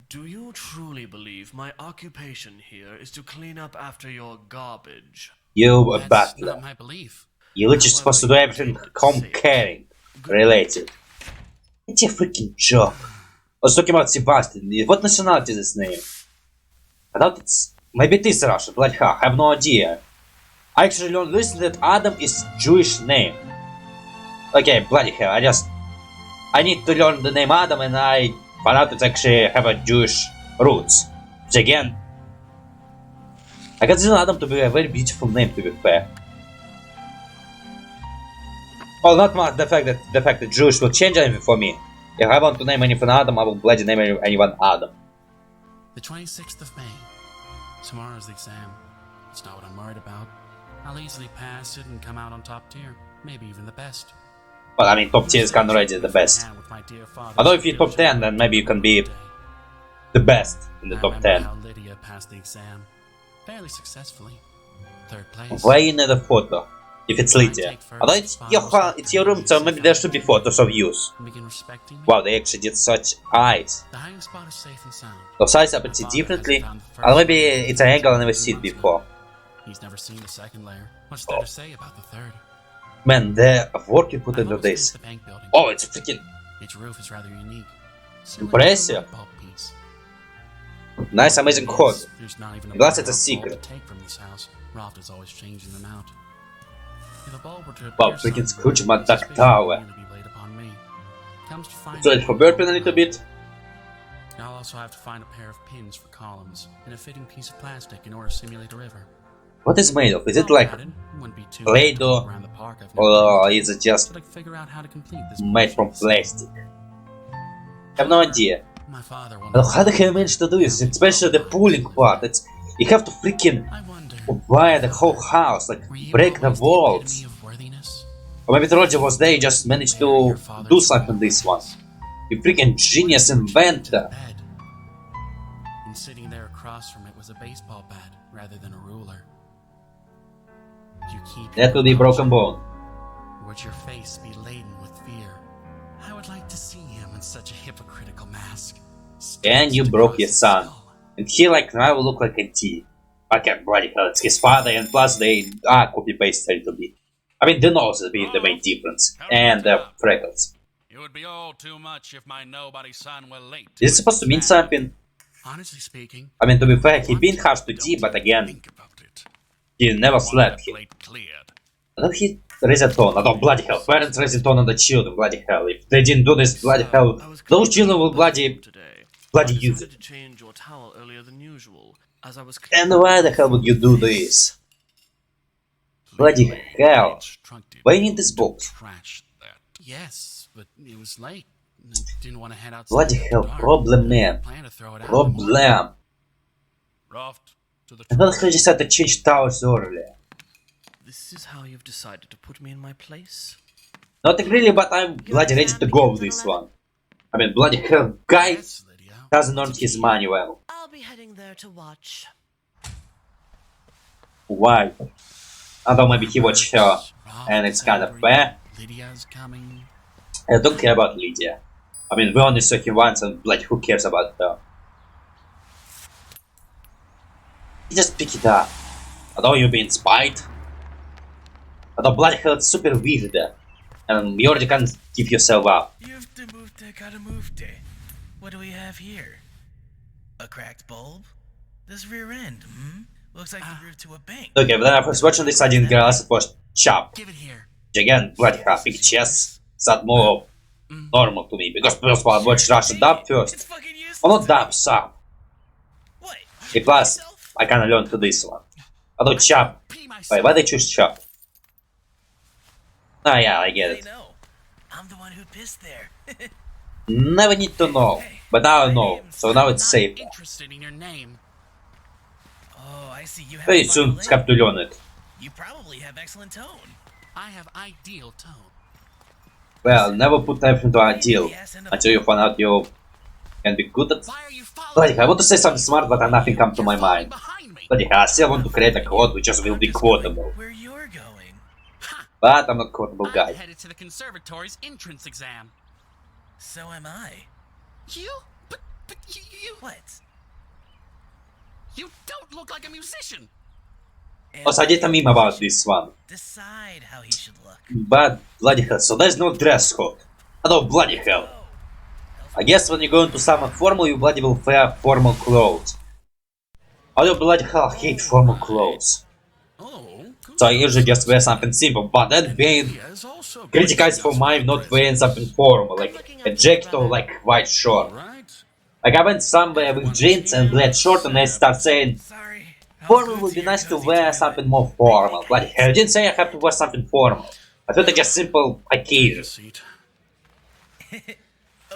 Do you truly believe my occupation here is to clean up after your garbage? You a That's butler. not my belief. You're just supposed to do everything home caring related. It's your freaking job. I was talking about Sebastian. What nationality is his name? I thought it's... Maybe it is Russian, bloody hell, I have no idea. I actually learned recently that Adam is Jewish name. Okay, bloody hell, I need to learn the name Adam and I found out it's actually have a Jewish roots. Which again... I consider Adam to be a very beautiful name, to be fair. Well, not much the fact that Jewish will change anything for me. If I want to name anything Adam, I will bloody name anyone Adam. The 26th of May. Tomorrow's the exam. It's not what I'm worried about. I'll easily pass it and come out on top tier. Maybe even the best. Well, I mean, top tier is kind of already the best. Although if you're top 10, then maybe you can be the best in the top 10. How Lydia passed the exam. Fairly successfully. 3rd place. Why you need a photo? If it's Lydia. Although it's your room, so maybe there should be photos of use. Wow, they actually did such eyes. The hiding spot is safe and sound. Those eyes I can see differently. Or maybe it's an angle I never seen before. He's never seen the 2nd layer. What's there to say about the 3rd? Man, the work you put into this. The bank building. Oh, it's freaking Its roof is rather unique. impressive. Piece. Nice, amazing code. There's not even Glass it's a bulb secret. to take from this house. Roft is always changing them out. If a bulb were to Wow, appear freaking somewhere, Scrooge my suspicion Dark Tower. would really be laid upon me. Comes to find So it's for burping a little bit. I'll also have to find a pair of pins for columns and a fitting piece of plastic in order to simulate a river. What is made of? Is it like Wouldn't be too Play-Doh? around the park, I've never Or been. is it just But I figure out how to complete this made from plastic? I have no idea. My father will Well, how the hell you managed to do this? Especially the pulling part. You have to freaking I wonder, wire the whole house, like were you break the always walls. epitome of worthiness? Or maybe the Roger was there, you just managed Bury your to father's do something bones. this one. You freaking genius inventor. Bed. And sitting there across from it was a baseball bat rather than a ruler. You keep That will be broken bone. Would your face be laden with fear? I would like to see him in such a hypocritical mask. And you broke your son. And he like now will look like a T. Okay, bloody hell, it's his father, and plus they are copy-paste a little bit. I mean, the nose is being the main difference. And the freckles. It would be all too much if my nobody son were late. Is it supposed to mean something? Honestly speaking, I mean, to be fair, he been harsh to D, but again, think about it. he never slapped him. Plate cleared. I thought he raised a tone. I thought, bloody hell, parents raising tone on the children, bloody hell. If they didn't do this, bloody hell, I was those children will bloody today. bloody I use decided it. to change your towel earlier than usual, as I was. And why the hell would you do this? Bloody hell. Why you need this box? Trash that. Yes, but it was late. I didn't want to head outside. Bloody in the hell, dark. problem man. Plan to throw it out in the morning. Problem. Roft to the I thought I just had to change towers earlier. This is how you've decided to put me in my place? Not really, but I'm bloody ready to go with this one. I mean, bloody hell, guy Yes, Lydia. hasn't earned his money well. I'll be heading there to watch. Why? Although maybe he watched her, Roft and it's kind of angry. fair. Lydia's coming. I don't care about Lydia. I mean, we only saw him once, and like, who cares about her? You just pick it up. Although you're being spied. Although bloody hell, it's super weird there. And you already can't give yourself up. You've moved it, gotta move it. What do we have here? A cracked bulb? This rear end, Looks like you moved to a bank. Okay, when I was watching this, I didn't realize it was chop. Give it here. Again, bloody hell, big chest. That more normal to me, because first I watched Russian dub It's first. fucking useless. Or not dub, sub. What? And plus, I kinda learned to this one. Although chop. Pee myself. Wait, why they choose chop? Ah, yeah, I get They it. know. I'm the one who pissed there. Never need to know. But now I know, so now it's Not safe. interested in your name. Oh, I see. You have Very a soon violin. have to learn it. You probably have excellent tone. I have ideal tone. Well, never put everything to ideal until you find out you can be good at. Why are you following Bloody hell, I want to say something smart, but nothing comes to my mind. behind me? Bloody hell, I still want to create a quote which just will be quotable. Where you're going. But I'm not quotable I'm guy. headed to the conservatory's entrance exam. So am I. You? But you What? don't look like a musician. And Also, I did a meme about this one. decide how he should look. But, bloody hell, so there's no dress code. Although, bloody hell. I guess when you go into summer formal, you bloody will wear formal clothes. Although, bloody hell, I hate formal clothes. Oh, So I usually just wear something simple, but then being criticized for my not wearing something formal, like a jacket or like white short. right. Like I went somewhere with jeans and black short and they start saying, Sorry. formal would be nice to wear something more formal. Bloody hell, I didn't say I have to wear something formal. I thought it's just simple occasion. Seat.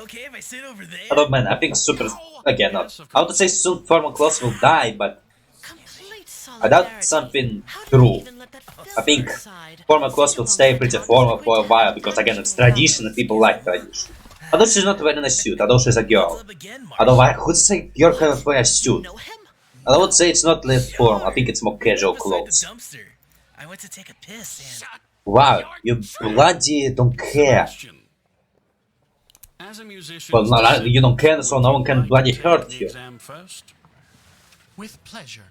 Okay, if I sit over there. Although man, I think super, again not, I would say soon formal clothes will die, but Complete I doubt solidarity. something How do you true. even let that I filth think inside? formal clothes will stay pretty formal for a while, because again it's tradition and people like tradition. Although she's not wearing a suit, although she's a girl. Up again, Mark. Although I would say girl cannot wear a suit. Know him? I would say it's not less formal, I think it's more casual Beside clothes. the dumpster. I went to take a piss and Shut Wow, you bloody don't care. question. As a musician, Well, no, you don't care, so no one can bloody take hurt the you. exam first. With pleasure.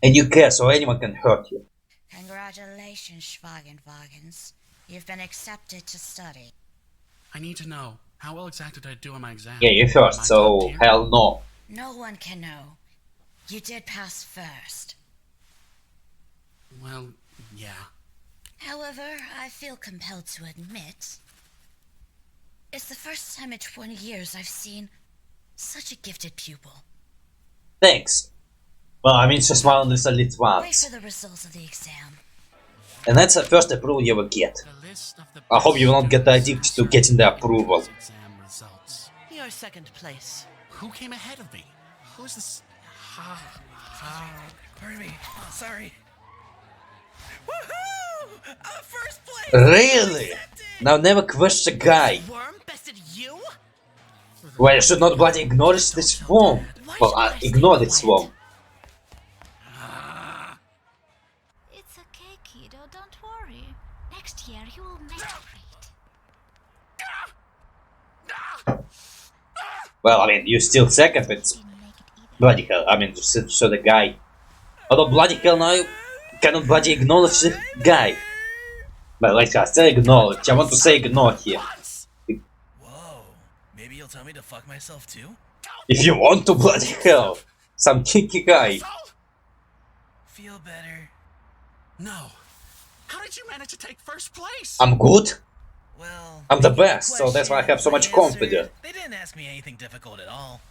And you care, so anyone can hurt you. Congratulations, Schwagenwagens. You've been accepted to study. I need to know, how well exactly did I do on my exam? Yeah, you Am first, I so top tier? hell no. No one can know. You did pass first. Well, yeah. However, I feel compelled to admit, it's the first time in 20 years I've seen such a gifted pupil. Thanks. Well, I mean, just smile on this a little Wait once. for the results of the exam. And that's the first approval you will get. The list of the I hope you will not get best addicted to getting the approval. exam results. Your second place. Who came ahead of me? Who is this? pardon me. Sorry. Woohoo! First place. Really? Now never question a guy. Worm bested you? Well, you should not bloody acknowledge this form. Well, ignore this form. It's okay, kiddo. Don't worry. Next year you will make it great. Well, I mean, you still second, but Didn't make it either. bloody hell. I mean, just so the guy. Although bloody hell now you cannot bloody acknowledge the guy. But like I still acknowledge. I want to say ignore here. Whoa. Maybe you'll tell me to fuck myself too? If you want to bloody hell. Some kinky guy. Feel better. No. How did you manage to take first place? I'm good. Well, I'm the thank you for best, so that's why I have so much question, confidence. They didn't ask me anything difficult at all.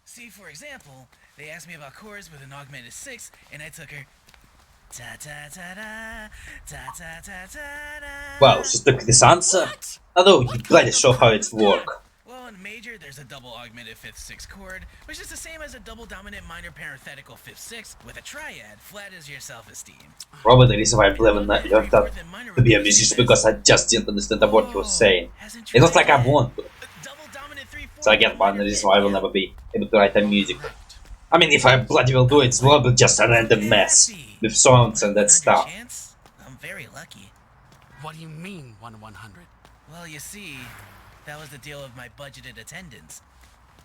See, for example, they asked me about chords with an augmented 6, and I took her. Ta ta ta da, ta ta ta ta da. Well, she took this answer. Although you bloody show how it work. Well, in major, there's a double augmented 5th 6 chord, which is the same as a double dominant minor parenthetical 5th 6 with a triad, flat as your self-esteem. Probably the reason why I learned how to be a musician, because I just didn't understand the word he was saying. Hasn't It's not like I tried want to. yet. Double dominant 3/4 So again, one reason why I will never be able to write a music. I mean, if I bloody will do it, it will be just a random mess. With songs and that stuff. Chance? I'm very lucky. What do you mean, 1/100? Well, you see, that was the deal of my budgeted attendance.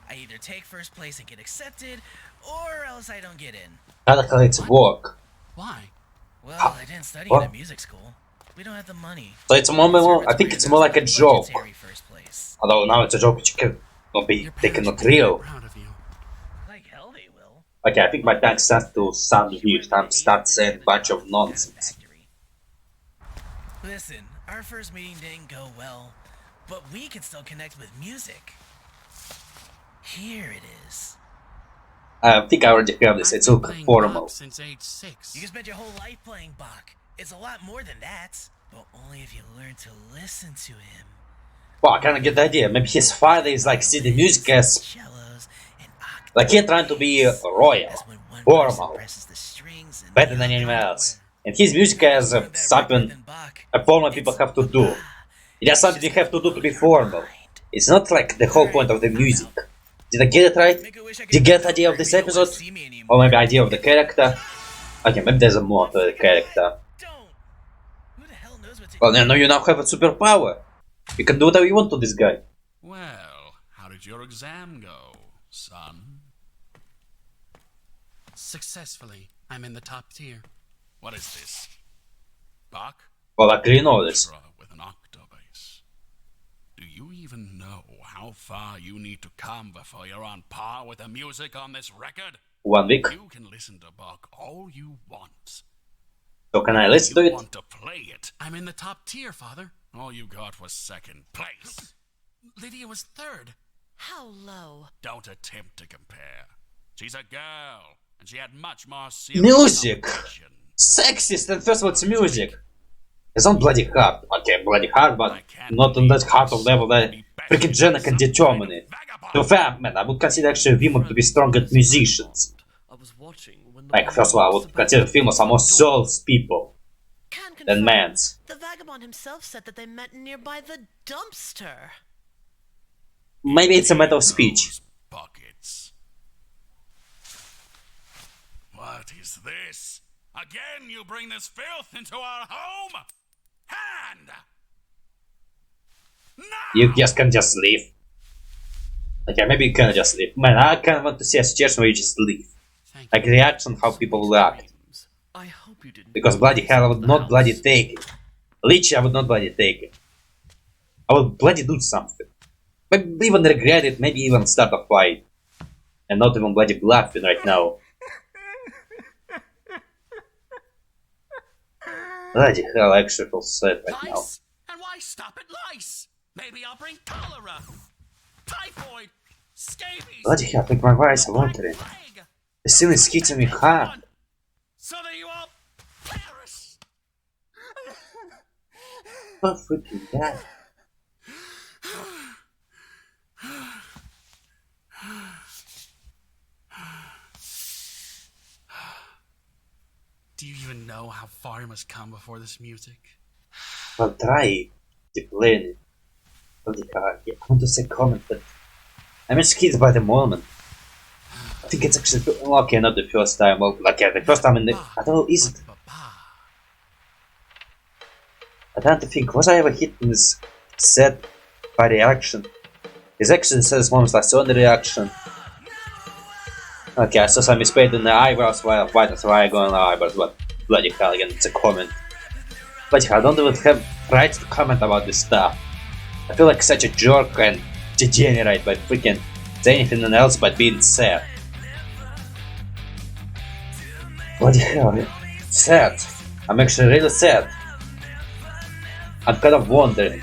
I either take first place and get accepted, or else I don't get in. How the hell it's work? Why? Well, I didn't study What? in a music school. We don't have the money. So it's more, I think it's more like a joke. Budgetary first place. Although now it's a joke which cannot be Your taken parents not will be very real. proud of you. Like hell they will. Okay, I think my tank starts to sound weird. Start saying a bunch of nonsense. Listen, our first meeting didn't go well, but we can still connect with music. Here it is. I think I already have this. It's I've all been playing formal. Bach since age 6. You can spend your whole life playing Bach. It's a lot more than that, but only if you learn to listen to him. Well, I kind of get the idea. Maybe his father is like see the music as Cellos and octaves. like he's trying to be royal, That's when one formal, person presses the strings and better the than other anyone else. And his music as More of that something record than Bach. formal people have to do. It is something you have to do to be formal. It's not like the whole point of the music. Did I get it right? Make a wish I Did you could get the go, idea of or this you don't wanna episode? see me anymore. Or maybe idea of the character? Okay, maybe there's a more to the character. Don't. Who the hell knows what's in Well, you now have a superpower. You can do whatever you want to this guy. Well, how did your exam go, son? Successfully. I'm in the top tier. What is this? Bach? Well, I clearly know this. Opera with an octobase. Do you even know how far you need to come before you're on par with the music on this record? 1 week. You can listen to Bach all you want. So can I listen to You it? want to play it? I'm in the top tier, Father. All you got was second place. Lydia was third. How low? Don't attempt to compare. She's a girl, and she had much more serious Music! competition. Sexist and first of all it's music. It's not bloody hard. Okay, bloody hard, but not on that hard of level that freaking Jenna can determine it. To be fair, man, I would consider actually women to be strong at musicians. I was watching when the Like, first of all, I would consider females are more souls people Can than confirm. men's. The vagabond himself said that they met nearby the dumpster. Maybe it's a matter of speech. Those buckets. What is this? Again, you bring this filth into our home? Hand! No! You just can just leave. Okay, maybe you can just leave. Man, I kind of want to see a situation where you just leave. Thank Like reaction, how people will act. I hope you didn't. Because bloody hell, I would not bloody take it. Literally, I would not bloody take it. I would bloody do something. Maybe even regret it, maybe even start a fight. And not even bloody bluffing right now. Bloody hell, I actually feel sad right now. Lice? And why stop at lice? Maybe I'll bring cholera, typhoid, scabies. Bloody hell, I think my eyes are watering. plague. The ceiling is hitting me hard. So that you all perish. Oh, freaking god. Do you even know how far you must come before this music? Well, try to play it. Bloody hell, yeah, I want to say comment, but I'm just scared by the moment. I think it's actually okay, not the first time. Well, like yeah, the first time in the I don't know, is it? I don't think was I ever hit in this set by reaction? His action says moments I saw the reaction. Okay, I saw some misspelled in the eyebrows while that's why I go on the eyebrows, but bloody hell again, it's a comment. Bloody hell, I don't even have right to comment about this stuff. I feel like such a jerk and degenerate by freaking saying anything else but being sad. Bloody hell, sad. I'm actually really sad. I'm kind of wondering.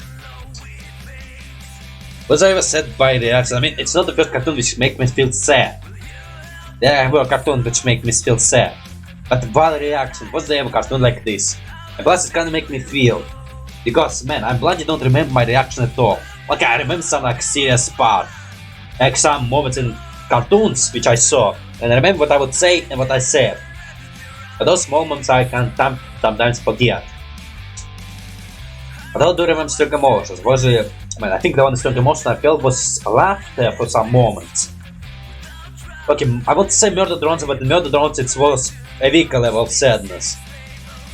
Was I ever sad by reaction? I mean, it's not the first cartoon which make me feel sad. There were cartoons which make me feel sad. But by reaction, was there ever cartoon like this? And plus it kinda make me feel. Because man, I bloody don't remember my reaction at all. Okay, I remember some like serious part. Like some moments in cartoons which I saw. And I remember what I would say and what I said. But those moments I can sometimes forget. But I do remember strong emotions. Was it, I think the only strong emotion I felt was laughter for some moments. Okay, I won't say murder drones, but in murder drones it was a weaker level of sadness.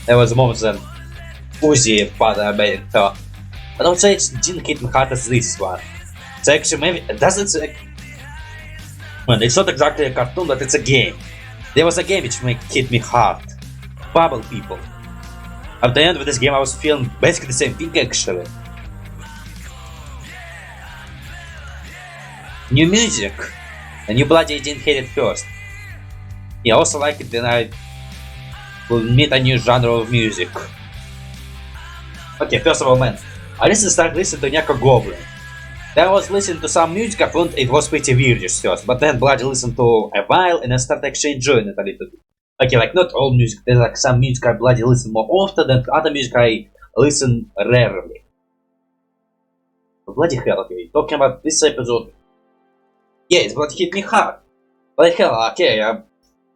There was moments when Uzi father made it tough. But I would say it didn't hit me hard as this one. It's actually maybe it doesn't. Well, it's not exactly a cartoon, but it's a game. There was a game which hit me hard. Bubble people. At the end of this game, I was feeling basically the same thing actually. New music. And you bloody didn't hit it first. Yeah, I also like it when I will meet a new genre of music. Okay, first of all, man, I recently started listening to Nyaka Goblin. Then I was listening to some music, I found it was pretty weird at first, but then bloody listened to a while and I started actually enjoying it a little bit. Okay, like not all music, there's like some music I bloody listen more often and other music I listen rarely. Bloody hell, okay, talking about this episode. Yeah, it's bloody hit me hard. Bloody hell, okay, I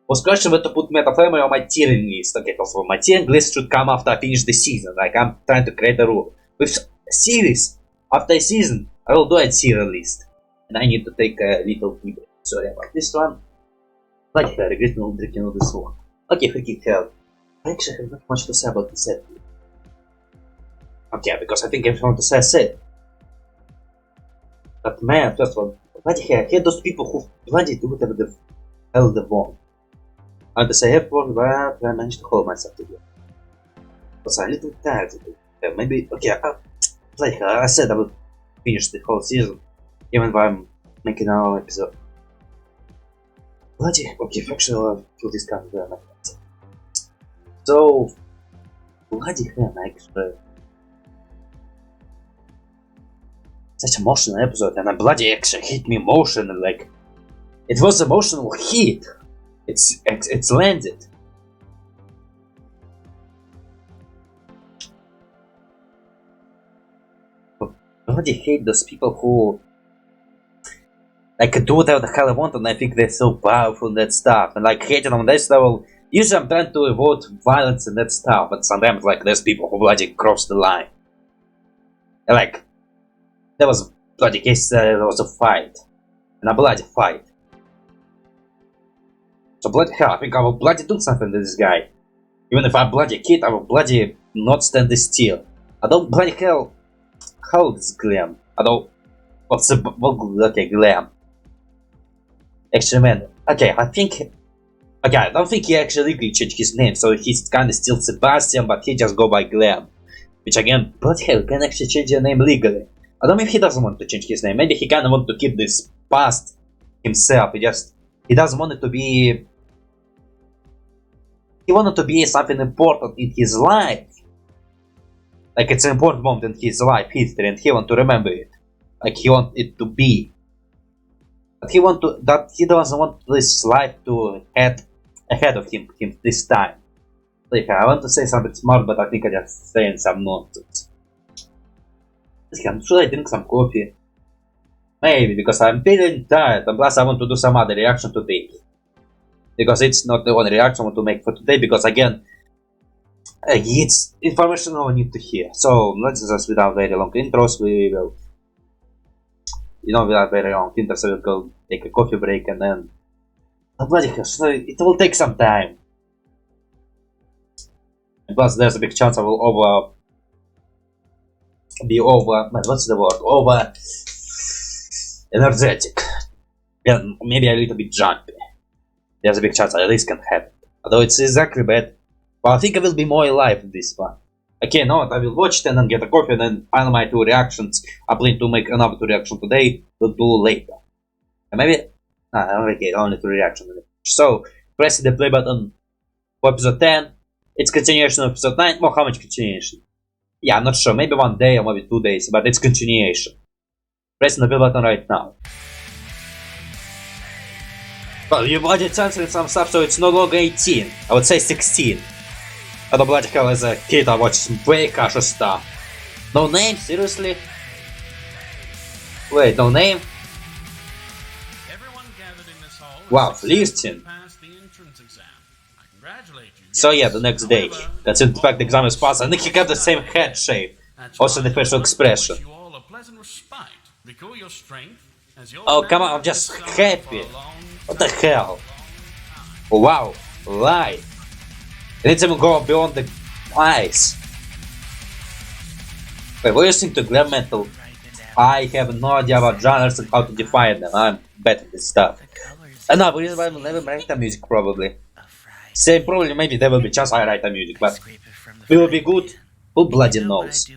was questioning to put Metal Family on my tiering list. Okay, also my tiering list should come after I finish the season, like I'm trying to create a rule. With series, after a season, I will do a tier list. And I need to take a little break. Sorry about this one. Bloody hell, I regret not drinking all this one. Okay, freaking hell. I actually have not much to say about this set. Okay, because I think everything to say I said. But man, first of all, bloody hell, I hate those people who bloody do whatever the hell they want. I want to say F1, but I managed to hold myself together. Because I'm a little tired of it. Maybe, okay, bloody hell, I said I would finish the whole season, even if I'm making another episode. Bloody, okay, actually I'll put this kind of so, bloody hell, actually. Such emotional episode, and a bloody actually hit me emotional, like, it was emotional hit. It's landed. I bloody hate those people who like do whatever the hell I want and I think they're so powerful and that stuff. And like hating on this level, usually I'm trying to avoid violence and that stuff, but sometimes like there's people who bloody cross the line. And like there was bloody case there was a fight. And a bloody fight. So bloody hell, I think I will bloody do something to this guy. Even if I'm bloody kid, I will bloody not stand this still. I don't bloody hell. How old is Glam? I don't. What's the okay, Glam? Actually, man. Okay, I think. Okay, I don't think he actually legally changed his name, so he's kind of still Sebastian, but he just go by Glam. Which again, bloody hell, can actually change your name legally. I don't know if he doesn't want to change his name. Maybe he kind of want to keep this past himself. He doesn't want it to be. He wanted to be something important in his life. Like it's an important moment in his life history and he want to remember it. Like he want it to be. But he doesn't want this life to head ahead of him this time. Like I want to say something smart, but I think I just saying some nonsense. Should I drink some coffee? Maybe, because I'm feeling tired and plus I want to do some other reaction today. Because it's not the only reaction I want to make for today, because again, it's information I need to hear. So let's just without very long intros, we will, without very long intros, we'll go take a coffee break and then, bloody hell, it will take some time. And plus there's a big chance I will what's the word, over energetic, and maybe a little bit jumpy. There's a big chance this can happen. Although it's exactly bad. But I think I will be more alive in this one. Okay, no, I will watch it and then get a coffee and then final my 2 reactions. I plan to make another 2 reactions today, we'll do later. And maybe... only 2 reactions. So, press the play button for episode 10. It's continuation of episode 9. Well, how much continuation? Yeah, I'm not sure. Maybe 1 day or maybe 2 days, but it's continuation. Press the play button right now. Well, you bloody censored some stuff, so it's no longer 18. I would say 16. Although bloody hell, as a kid I watched some way kasha stuff. No name? Seriously? Wait, no name? Wow, listing. So yeah, the next day. That's in fact the exam is passed. I think he kept the same head shape. Also the facial expression. Oh come on, I'm just happy. What the hell? Oh, wow, light. It needs to go beyond the eyes. Wait, what do you think to glam metal? I have no idea about genres and how to define them. I'm bad at this stuff. And no, but I will never write the music probably. Same probably maybe there will be chance I write the music, but will it be good? Who bloody knows?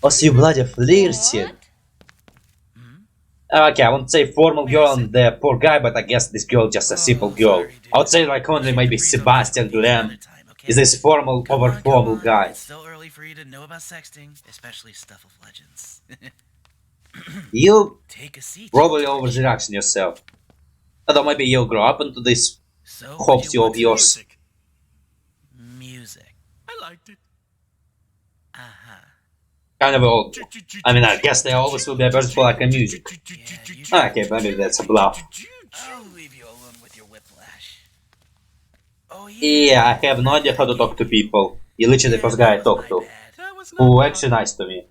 Also you bloody flirting. Okay, I won't say formal girl and the poor guy, but I guess this girl just a simple girl. sorry, dude. I would say like only maybe Breeze over Sebastian the another Glam time, okay? is this formal Come over on, come formal on. guy. It's still early for you to know about sexting, especially stuff of legends. You Take a seat. probably overreaction yourself. Although maybe you'll grow up into this So, what hopes you want of yours. Music. Music. I liked it. Uh-huh. Kind of old. I mean, I guess there always will be a person for like a music. Okay, maybe that's a bluff. I'll leave you alone with your whiplash. Oh Yeah, I have no idea how to talk to people. You literally the first guy I talked to. That was Who not actually nice to me.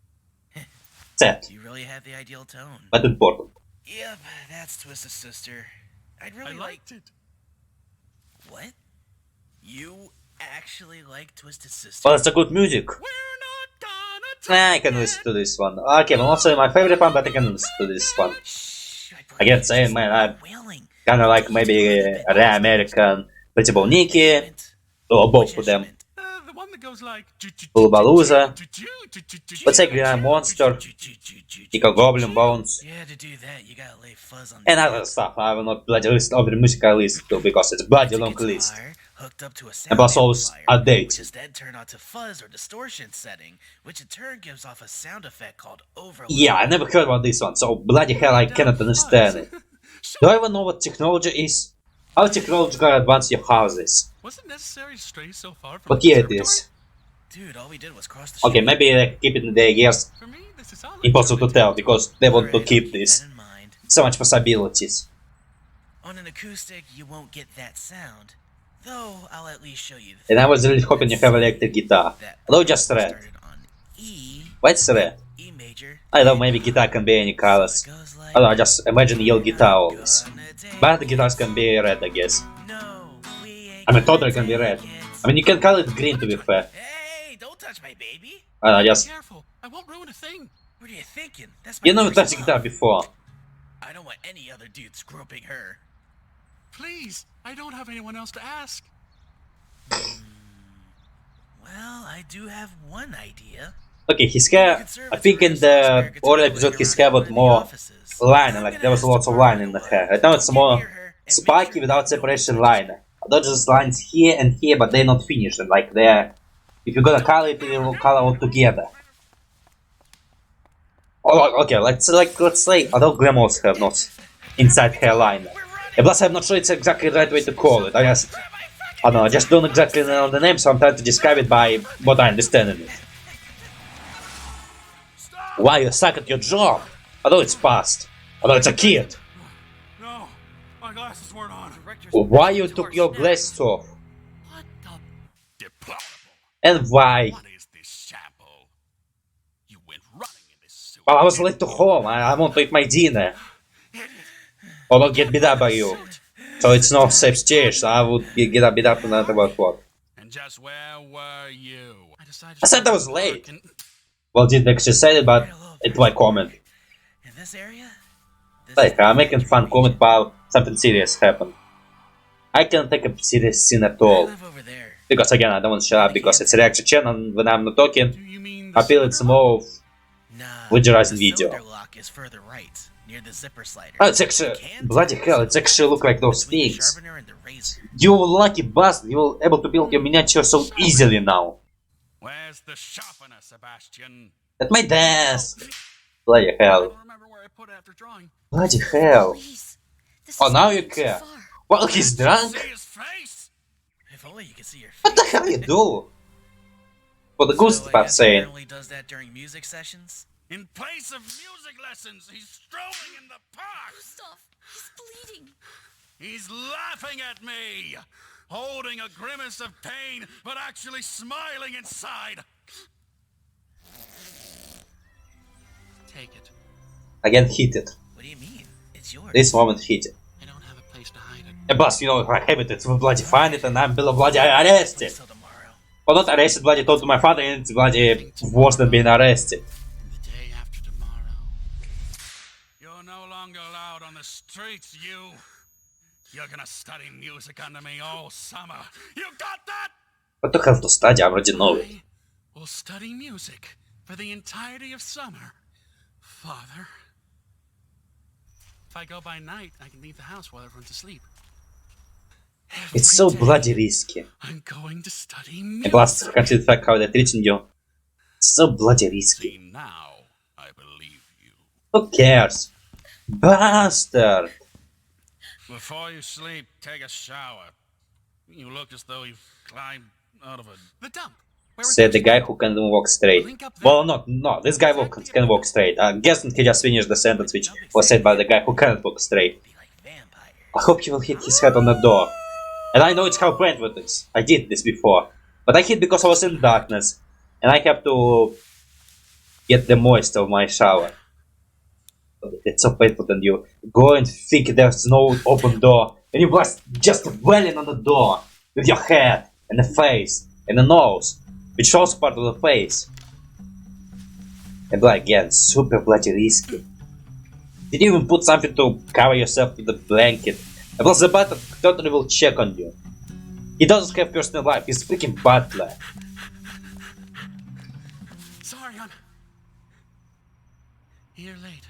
Sad, You really have the ideal tone. but important. Yep, that's Twisted Sister. I'd I really like... liked it. What? You actually like Twisted Sister? Well, it's a good music. We're not gonna I can listen to this one. Okay, well, not say my favorite one, but I can listen to this one. Shh, I can't say, man, I wailing. kind of like maybe Rare American, Pretty Boy Nikki, or both of them. the one that goes like Bullbalooza. Let's say Glam Monster, Eco Goblin Bones, Yeah, to do that, you gotta lay fuzz on and other stuff. I will not bloody list over the music I listen to because it's bloody long list. Hooked up to a And plus all amplifier, outdated. which is then turned on to fuzz or distortion setting, which in turn gives off a sound effect called overlap. Yeah, I never heard about this one, so bloody hell I cannot understand it. Do I even know what technology is? How technology can advance your houses? Was it necessary to stray so far from But the yeah, it observatory? is. Dude, all we did was cross the Okay, street. maybe keep it in the years. For me, this is all Impossible to tell because they want to Alright, keep keep this. that in mind. So much possibilities. On an acoustic, you won't get that sound. Though, I'll at least show you the And I thing. was really hoping you have electric guitar. That Although just red. started on E, What's red? E major. I know maybe guitar can be any colors. So it goes like, I don't know, just imagine yellow guitar always. gonna take But the guitars can be red, I guess. No, we ain't I mean, gonna totally can be take red. it. I mean, you can call it green to be fair. Hey, don't touch my baby. I don't know, just... Careful, I won't ruin a thing. What are you thinking? That's my You never first touched a love. guitar before. I don't want any other dudes groping her. Please, I don't have anyone else to ask. Well, I do have one idea. Okay, his hair... I think in the early episode his hair was more line, like there was lots of line in the hair. Right now it's more spiky without separation line. Although just lines here and here, but they're not finished. And like they're... If you're gonna color it, you will color all together. Oh, okay, let's say, although Glam also have not inside hairline. And plus I'm not sure it's exactly the right way to call it. I don't know, I just don't exactly know the name, so I'm trying to describe it by what I understand in it. Why you suck at your job? Although it's past. Although it's a kid. No, my glasses weren't on. Why you took your glasses off? What the deplorable? And why? What is this sample? You went running in this suit. Well, I was late to home. I want to eat my dinner. Or not get beat up by you. So it's not safe situation. I would get beat up no matter what. And just where were you? decided I said to I was work late. and- Well, didn't actually say it, but it's my comment. In this area? This Like, I'm making fun comment while something serious happened. I can't take a serious scene at I all. live over there. Because again, I don't want to shut up because it's a reaction channel and when I'm not talking, Do you mean the I feel it's cylinder more of Nah. plagiarizing the video. cylinder lock is further right, near the zipper slider. Oh, it's actually, bloody hell, it's actually look like those Between the things. sharpener and the razor. You lucky bastard, you were able to build your miniature so easily now. Where's the sharpener, Sebastian? At my desk. Bloody I hell. don't remember where I put it after drawing. Bloody hell. Please. This Oh, is now going you too care. far. Well, he's drunk. See his face? If only you could see your face. What the hell you do? For the goose So I part guess he saying. apparently does that during music sessions. In place of music lessons, he's strolling in the park. Gustav, he's bleeding. He's laughing at me, holding a grimace of pain, but actually smiling inside. Take it. Again, hit it. What do you mean? It's yours. This moment hit it. I don't have a place to hide it. And plus, you know, if I have it, it's bloody find it and I'm bloody arrested. Till tomorrow. Well, not arrested, bloody told to my father and it's bloody worse than being arrested. And the day after tomorrow. You're no longer allowed on the streets, you. You're gonna study music under me all summer. You got that? What the hell to study? I already know it. I will study music for the entirety of summer, Father. If I go by night, I can leave the house while everyone's asleep. It's so Every day, bloody risky. I'm going to study And music. plus, consider the fact how they're treating you. It's so bloody risky. See, now I believe you. Who cares? Bastard! Before you sleep, take a shower. You look as though you've climbed out of the dump. Where was Said the that? guy who can walk straight. Well, no, this guy can walk straight. I'm guessing he just finished the sentence which was said by the guy who cannot walk straight. Be like vampires. I hope he will hit his head on the door. And I know it's how Brentwood is. I did this before. But I hit because I was in darkness. And I have to get the moist of my shower. It's so painful when you go and think there's no open door. And you was just dwelling on the door. With your head, and the face, and the nose. Which is also part of the face. And like, again, super bloody risky. Did you even put something to cover yourself with a blanket? And plus the butler totally will check on you. He doesn't have personal life, he's a freaking butler. Sorry, you're late.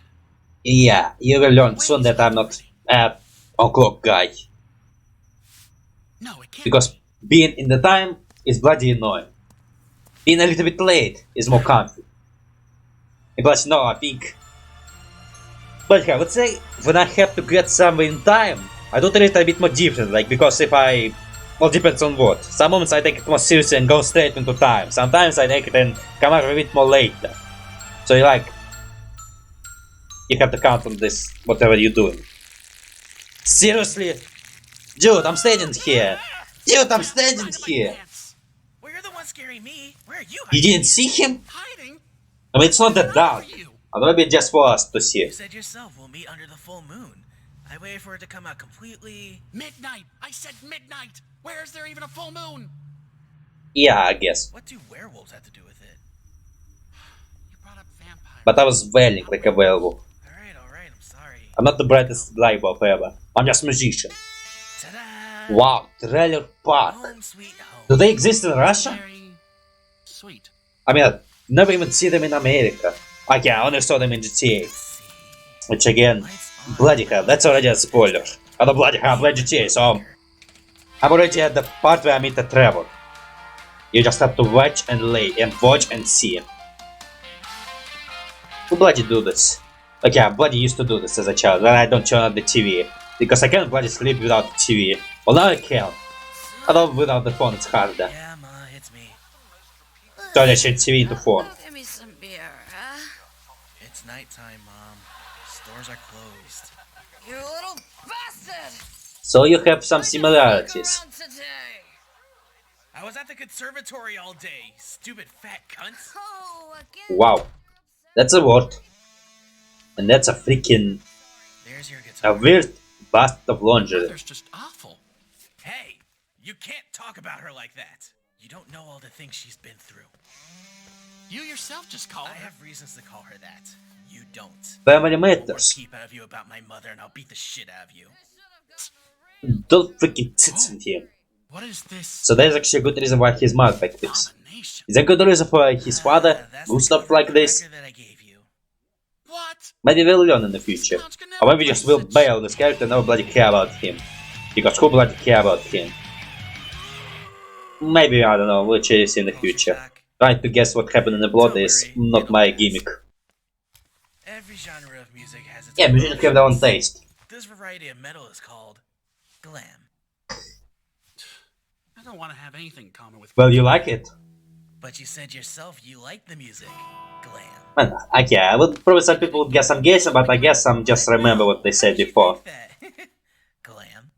Yeah, you will learn soon that I'm not a on-clock guy. No, it can't. Because being in the time is bloody annoying. Being a little bit late is more comfy. And plus, no, I think... But I would say, when I have to get somewhere in time, I do it a bit more different, like, because if I... Well, depends on what. Some moments I take it more seriously and go straight into time. Sometimes I take it and come out a bit more later. So, like... You have to count on this, whatever you're doing. Seriously? Dude, I'm standing here. Dude, I'm standing here. Well, you're the one scaring me. Where are you? You didn't see him? Hiding? I mean, it's not that dark. You. Or maybe just for us to see. You said yourself we'll meet under the full moon. I waited for it to come out completely. Midnight. I said midnight. Where is there even a full moon? Yeah, I guess. What do werewolves have to do with it? You brought up vampires. But I was wailing like a werewolf. All right, I'm sorry. I'm not the brightest light bulb ever. I'm just a musician. Ta-da! Wow, trailer park. Home sweet home. Do they exist in Russia? Very sweet. I mean, I never even see them in America. Okay, I only saw them in GTA. Let's see. Which again, Lights on. bloody hell, that's already a spoiler. I don't bloody hell, I play GTA, so I'm already at the part where I meet the Trevor. You just have to watch and watch and see. Who bloody do this? Okay, I bloody used to do this as a child, when I don't turn on the TV. Because I can't bloody sleep without the TV. Well, now I can. Although without the phone it's harder. Yeah, Ma, it's me. Turn that shit TV into phone. Give me some beer, huh? It's nighttime, Mom. Stores are closed. You little bastard! So you have some similarities. Around today. I was at the conservatory all day, stupid fat cunts. Oh, again. Wow. That's a word. And that's a freaking... There's your a guitar. weird bust of lingerie. Mother's just awful. Hey, you can't talk about her like that. You don't know all the things she's been through. You yourself just called I her. have reasons to call her that. You don't. Family One more matters. peep out of you about my mother and I'll beat the shit out of you. Don't freaking tits in him. What is this So there's actually a good reason why his mouth like this. abomination? Is there a good reason for his father That's do the stuff cover like of the this? record that I gave you. What? Maybe we'll learn in the future. Or maybe just we'll bail on this character and never bloody care about him. Because who bloody care about him? Maybe, I don't know, we'll chase in the future. Trying to guess what happened in the plot is not my gimmick. Every genre of music has its Yeah, own musicians have their own taste. This variety of metal is called glam. I don't want to have anything in common with. Well, you like it? But you said yourself you like the music. Glam. Well, okay, I would probably some people would guess I'm guessing, but I guess I'm just remember what they said before. Glam.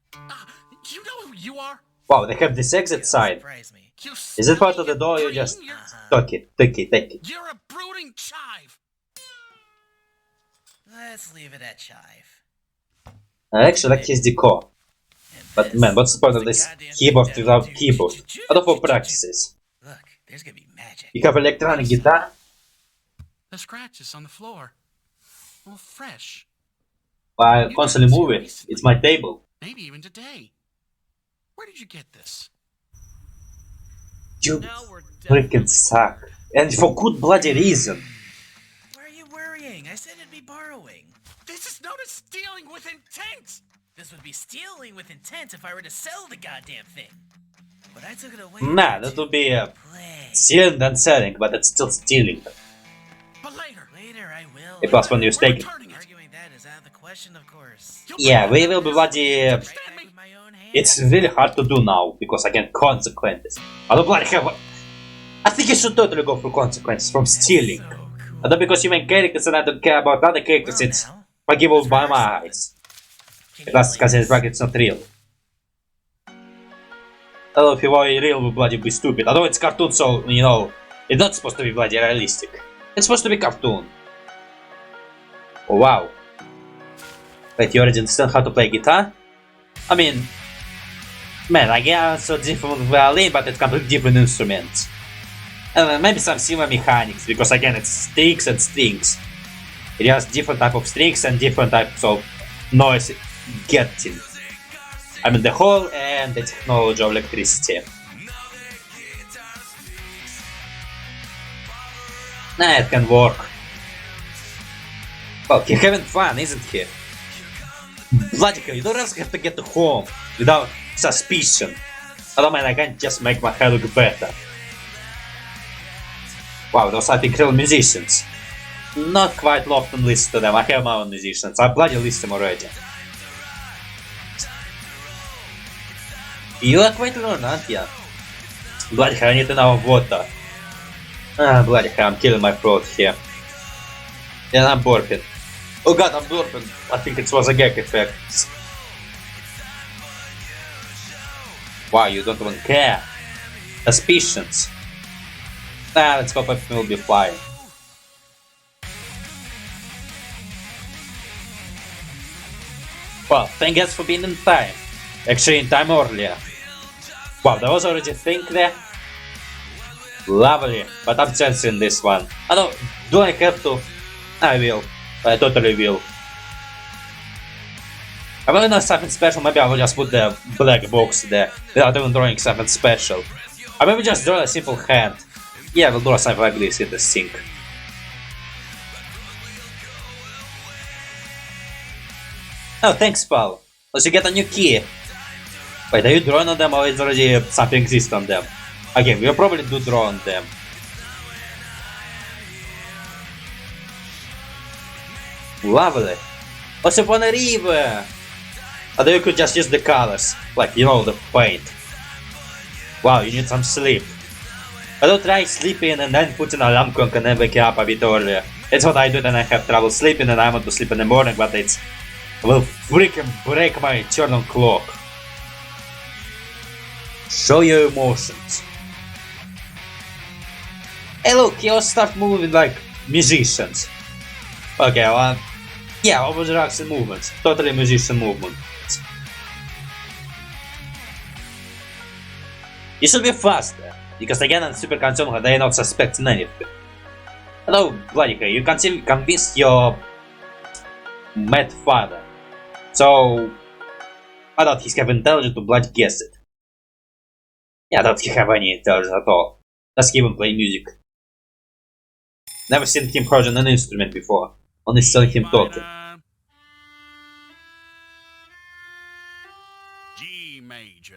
You know who you are? Wow, they have this exit sign. Surprise me. You Is it part of the door or you just You're, take it? you're a brooding chive. Let's leave it at chive. I actually like his decor. And But this man, what's the point is of this goddamn keyboard devil without dude. keyboard? Out of all practices. Look, there's gonna be magic. You have electronic guitar? The scratches on the floor. All fresh. I constantly move it. It's my table. Maybe even today. Where did you get this? You Now we're freaking suck. And for good bloody reason. Why are you worrying? I said it'd be borrowing. This This is known as stealing with intent! This would be stealing with intent if I were to sell the goddamn thing. But I took it away. Nah, that would be play. stealing than selling, but it's still stealing. But later! Later, I will. It was when you We're stake it. returning it! Arguing that is out of the question, of course. Yeah, we will be bloody... Right back with my own hands. It's really hard to do now, because again, consequences. I don't bloody have... I think you should totally go for consequences from stealing. So cool. I don't because you main characters and I don't care about other characters, Well, it's now, forgivable by my eyes. can you That's play because this? it's not real. I don't know if you were real would bloody be stupid. Although it's cartoon, so, you know, it's not supposed to be bloody realistic. It's supposed to be cartoon. Oh wow. Wait, you already understand how to play guitar? I mean... Man, I guess so different violin, but it's completely different instruments. And maybe some similar mechanics, because again it's strings and strings. It has different type of strings and different types of noise getting. I mean the whole and the technology of electricity. Nah, it can work. Well, he's having fun, isn't he? Bloody hell, you don't just have to get home without suspicion. I don't mind, I can just make my hair look better. Wow, those I think real musicians. Not quite often listen to them, I have my own musicians, I bloody list them already. You are quite learned, aren't you? Bloody hell, I need to know water. Ah, bloody hell, I'm killing my throat here. And I'm burping. Oh god, I'm burping. I think it was a gag effect. Wow, you don't even care. Suspicions. Nah, let's hope everything will be flying. Well, thank you for being in time. Actually, in time earlier. Wow, there was already a thing there. Lovely, but I'm sensing this one. I don't. Do I have to? I will. I totally will. I will know something special. Maybe I will just put the black box there without even drawing something special. Or maybe just draw a simple hand. Yeah, we'll draw something like this in the sink. Oh, thanks, pal. Let's get a new key. Wait, are you drawing on them or is already something exists on them? Again, we'll probably do draw on them. Lovely. What's up on a river? Although you could just use the colors, like, you know, the paint. Wow, you need some sleep. I don't try sleeping and then putting an alarm clock and then waking up a bit earlier. It's what I do when I have trouble sleeping and I want to sleep in the morning, but it will freaking break my eternal clock. Show your emotions. Hey look, you all start moving like musicians. Okay, well, yeah, overdreaction movements. Totally musician movements. You should be faster, because again I'm super concerned they're not suspecting anything. Hello, bloody hell, you can convince your mad father. So, I doubt he's have intelligence to bloody guess it. Yeah, I doubt he have any intelligence at all. Let's keep him play music. Never seen him project an instrument before. Only saw him talking. G major.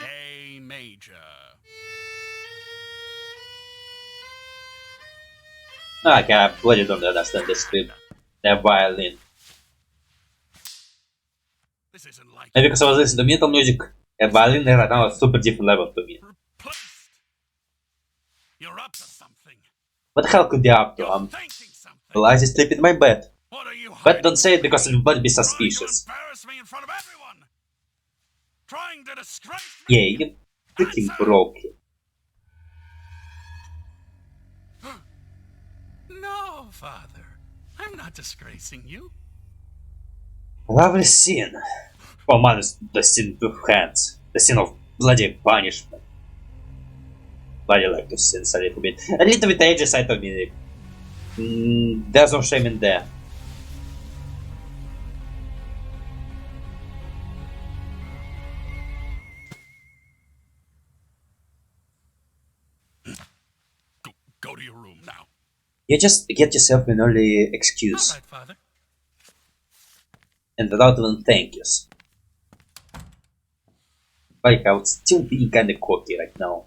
A major. Okay, I bloody don't understand the script. The violin. This isn't like Maybe because I was listening to metal music, a violin right now is super different level to me. replaced. You're up to something. What the hell could they up to? You're thinking something. Well, I just sleep in my bed. What are you But hiding? don't say it because it would be Trying suspicious. to embarrass me in front of everyone. Trying to disgrace me. Yeah, you freaking broke it. No, father. I'm not disgracing you. Lovely scene. Oh man, it's the scene with hands. The scene of bloody punishment. Bloody like those scenes a little bit. A little bit ages, I mean. There's no shame in there. Go to your room now. You just get yourself an early excuse. All right, Father. And without even thank yous. Like, I would still be kinda cocky right now.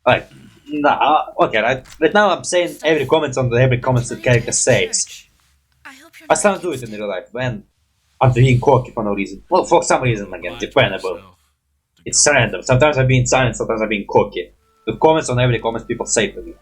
Like, nah, okay, right now I'm saying every comment on every comment the character says. I still do it in real life when I'm being cocky for no reason. Well, for some reason, again, dependable. It's random. Sometimes I'm being silent, sometimes I'm being cocky. The comments on every comment people say to me.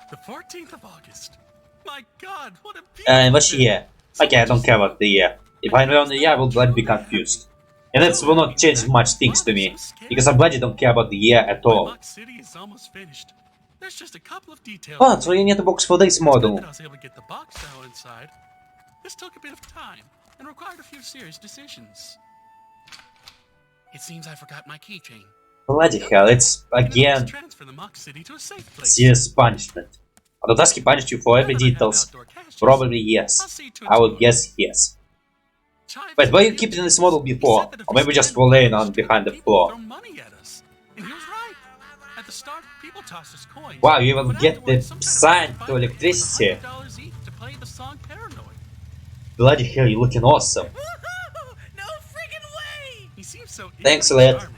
The 14th of August. My God, what a beautiful And what's day. year? Okay, I don't care about the year. If I know the year, I will gladly be confused. And that will not change much things to me. Because I gladly don't care about the year at My all. mock city is almost finished. There's just a couple of details. Oh, so you need a box for this It's good model. that I was able to get the box out inside. This took a bit of time and required a few serious decisions. It seems I forgot my keychain. Bloody hell, it's Can I please again transfer the mock city to a safe place? serious punishment. Although does he punish you for every Now that I have details? outdoor caches, Probably I'll yes. see to it I would tomorrow. guess yes. Chive Wait, is why you right. keep it in this model He before? said that if Or we maybe just stand were laying on on the street, behind the people floor. throw money at us. And he was right. At the start, people tossed us coins. Wow, you even But get the afterwards, some kind of sign fight to gave us electricity. $100 each to play the song Paranoid. Bloody hell, you're looking awesome. Woohoo! No freaking way! He seems so Thanks, eerily lad. charming.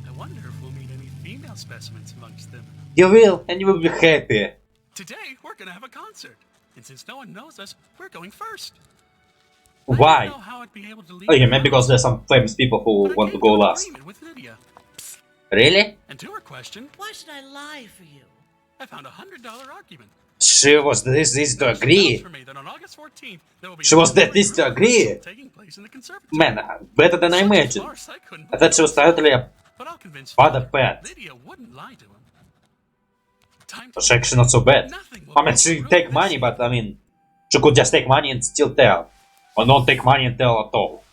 I wonder if we'll meet any female specimens amongst them. You will, and you will be happy. Today, we're gonna have a concert. And since no one knows us, we're going first. I Why? don't know how I'd be able to leave Oh yeah, the maybe because house, there's some famous people but who I want to came go an last. agreement with Lydia. Really? And to her question, Why should I lie for you? I found a $100 argument. She was this to She announced agree. for me that on August 14th, there will be She a was that public this to group agree. rehearsal taking place in the conservatory. Man, better than I Such a imagined. farce, I couldn't I thought she was believe it. totally a But I'll convince father Father. pet. Lydia wouldn't lie to him. Time It's actually not so bad. Nothing will I mean, make she you take ruin money, this. but I mean, she could just take money and still tell. Or not take money and tell at all.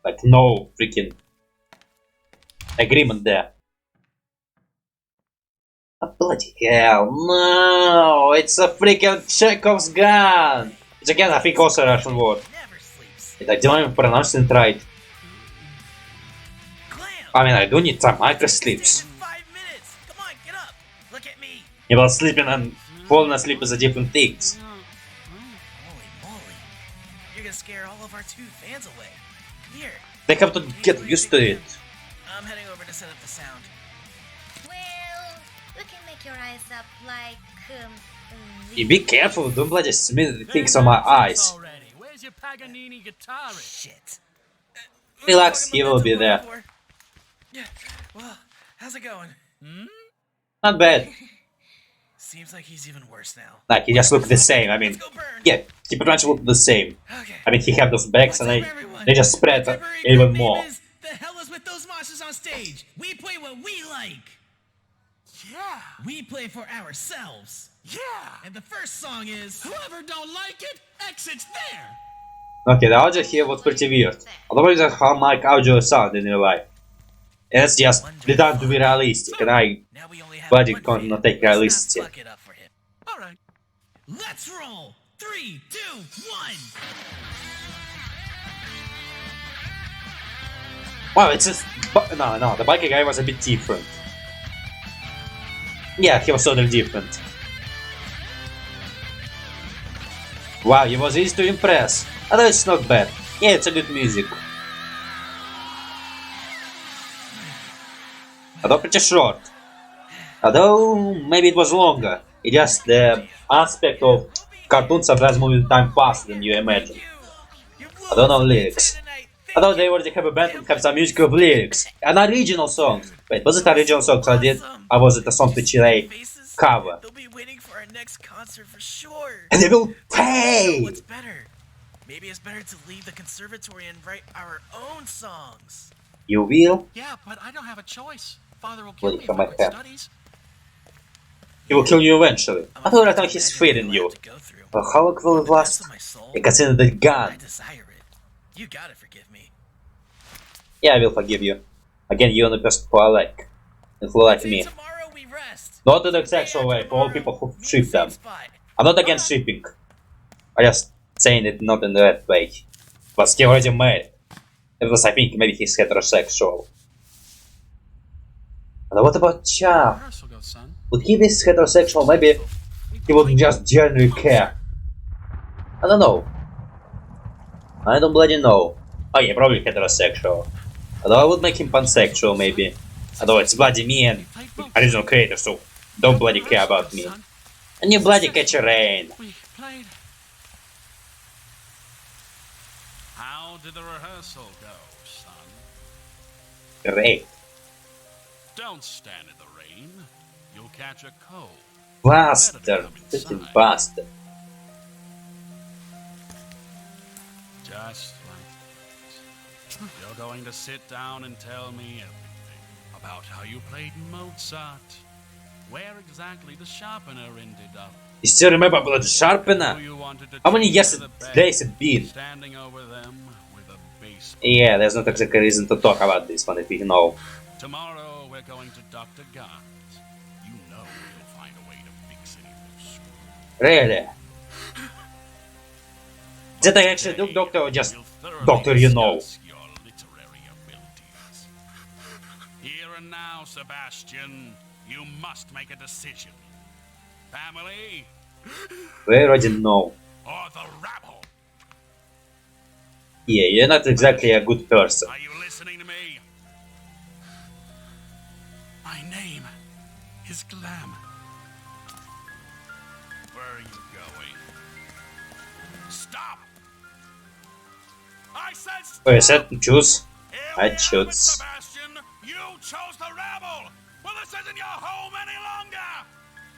Like, no freaking agreement there. Oh, bloody hell, no! It's a freaking Chekhov's gun! Which again, I think also a Russian word. Never sleeps. I don't even pronounce it right. Glam! I mean, I do need some micro sleeps. In 5 minutes! Come on, get up! Look at me! Yeah, well, sleeping and falling asleep is a different things. Holy moly. You're gonna scare all of our 2 fans away. Come here. They have to get used to it. I'm heading over to set up the sound. Well, we can make your eyes up like, You be careful, don't bloody smear the things on my eyes. Already. Where's your Paganini guitarist? Shit. Relax, he will be there. Yeah, well, how's it going? Not bad. Seems like he's even worse now. Like, he just look the same, I mean, Let's go burn. yeah, he pretty much look the same. Okay. I mean, he have those bags and What's up, everyone? they just spread Whatever your even name more. is, the hell is with those monsters on stage? We play what we like. Yeah. We play for ourselves. Yeah. And the first song is Whoever don't like it, exits there. Okay, the audio here was pretty weird. Otherwise, that's how my audio sound in real life. And it's just designed to be realistic, and I now we only have Bloody one can't fan. not take Let's realistic. fuck it up for him. All right. Let's roll. 3, 2, 1. Wow, it's just... No, the biker guy was a bit different. Yeah, he was totally different. Wow, he was easy to impress. Although it's not bad. Yeah, it's a good music. Although pretty short. Although maybe it was longer. It's just the aspect of cartoons sometimes moving time faster than you imagine. I don't know lyrics. Although they already have a band and have some music with lyrics. And original songs. Wait, was it original songs I did? Or was it a song which they cover? They'll be waiting for our next concert for sure. And they will So pay! what's better? Maybe it's better to leave the conservatory and write our own songs. You will? Yeah, but I don't have a choice. Father will Well, kill me you if I might quit have. studies. He will kill you eventually. I thought right now he's feeding you. But how long will it last? I consider the I gun. desire it. You gotta forgive me. Yeah, I will forgive you. Again, you're the person who I like. And who like me. Tomorrow we rest. Not in the sexual way, for all people who ship them. I'm not against shipping. I'm just saying it not in that way. But he already married. It was, I think, maybe he's heterosexual. But what about Chap? Rehearsal goes, son. Would he be heterosexual? Maybe he wouldn't just genuinely care. I don't know. I don't bloody know. Oh yeah, probably heterosexual. Although I would make him pansexual maybe. Although it's bloody me and original creator, so don't bloody care about me. And you bloody catch a rain. We played. How did the rehearsal go, son? Great. Don't stand in the rain. You'll catch a cold. Bastard. Freaking bastard. Just like that. You're going to sit down and tell me everything about how you played Mozart, where exactly the sharpener ended up. You still remember about the sharpener? who you wanted to How many take years to the bed, days it been? standing over them with a baseball. Yeah, there's not exactly reason to talk about this one if you know. Tomorrow we're going to Dr. Gans. You know he'll find a way to fix any loose screw. Really? Did I actually do doctor or just We'll thoroughly doctor you know? discuss your literary abilities. Here and now, Sebastian, you must make a decision. Family We already know. or the rabble? Yeah, you're not exactly a good person. Are you listening to me? My name is Glam. Where are you going? Stop! I said stop! Oh, you said to choose? Here I we have it, choose. Sebastian. You chose the rabble. Well, this isn't your home any longer.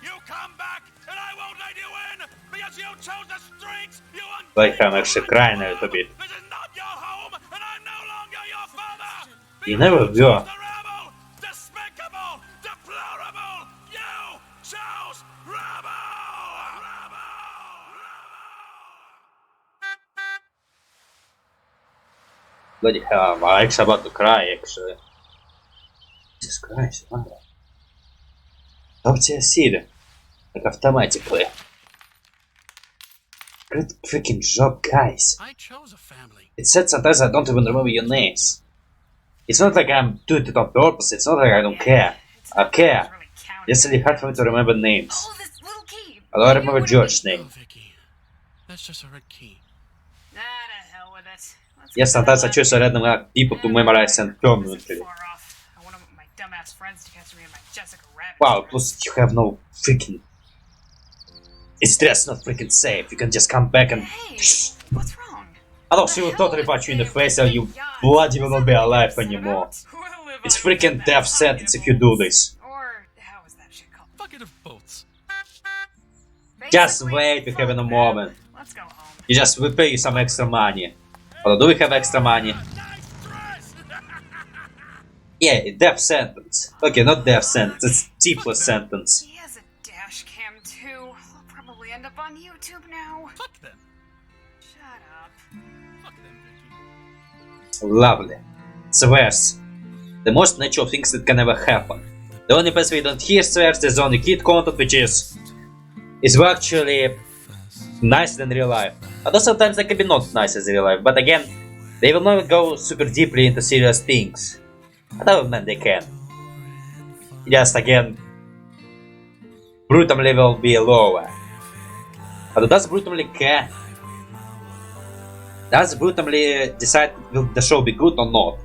You come back, and I won't let you in because you chose the streets. You Like I'm actually crying a little bit. This is not your home, and I'm no longer your father. You never You chose were. the rabble. Despicable, deplorable. You chose rabble. Bloody hell, I'm actually about to cry actually. Jesus Christ, wow. Top tier seed. Like automatically. Great freaking job, guys. I chose a family. It said sometimes I don't even remember your names. It's not like I'm doing it on purpose, it's not like I don't care. I care. Really counting. It's really hard for me to remember names. Oh, this little key. Although I remember George's Oh, name. Vicky, that's just a red key. Ah, to hell with it. Let's Yes, get sometimes I that choose a random people to memorize and permanently. far off. I want my dumbass friends to catch me in my Jessica Rabbit. Wow, plus you have no freaking... It's just not freaking safe, you can just come back and... Hey, what's wrong? Although she will totally punch you in the face and you bloody will not be alive anymore. It's freaking death sentence if you do this. Or how is that shit called? Bucket of boats. Just Basically, wait, we have in a fuck moment. that. Let's go home. You just will pay you some extra money. Although do we have extra money? Nice dress. Yeah, death sentence. Okay, not death sentence, it's T+ sentence. He has a dash cam too. He'll probably end up on YouTube now. Fuck them. Shut up. Fuck them, Vicky. Lovely. Swears. The most natural things that can ever happen. The only place we don't hear swears is only kid content, which is actually nicer than real life. Although sometimes they can be not nice as real life, but again, they will not go super deeply into serious things. Other than they can. Just again, brutally will be lower. But does brutally care? Does brutally decide will the show be good or not?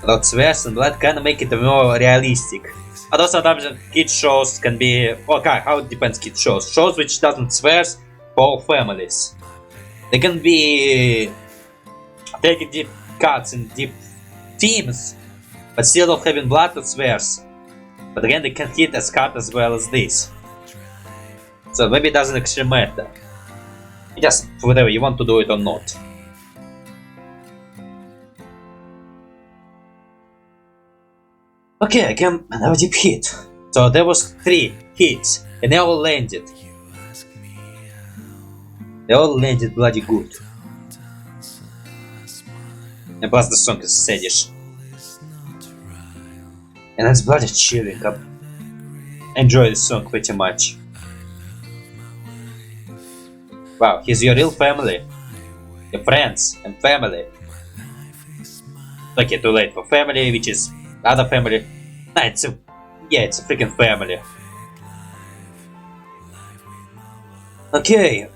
That swears and blood kinda make it more realistic. Although sometimes kids shows can be... Okay, how it depends kids shows. Shows which doesn't swears for all families. They can be... taking deep cuts in deep themes, but still not having blood that swears. But again, they can hit as hard as well as this. So maybe it doesn't actually matter. Just whatever you want to do it or not. Okay, again, another deep hit. So there was 3 hits, and they all landed. They all landed bloody good. And plus the song is saddish. And it's bloody chilling. I enjoy this song pretty much. Wow, he's your real family. Your friends and family. Okay, too late for family, which is Other family. Nah, it's a freaking family. Okay.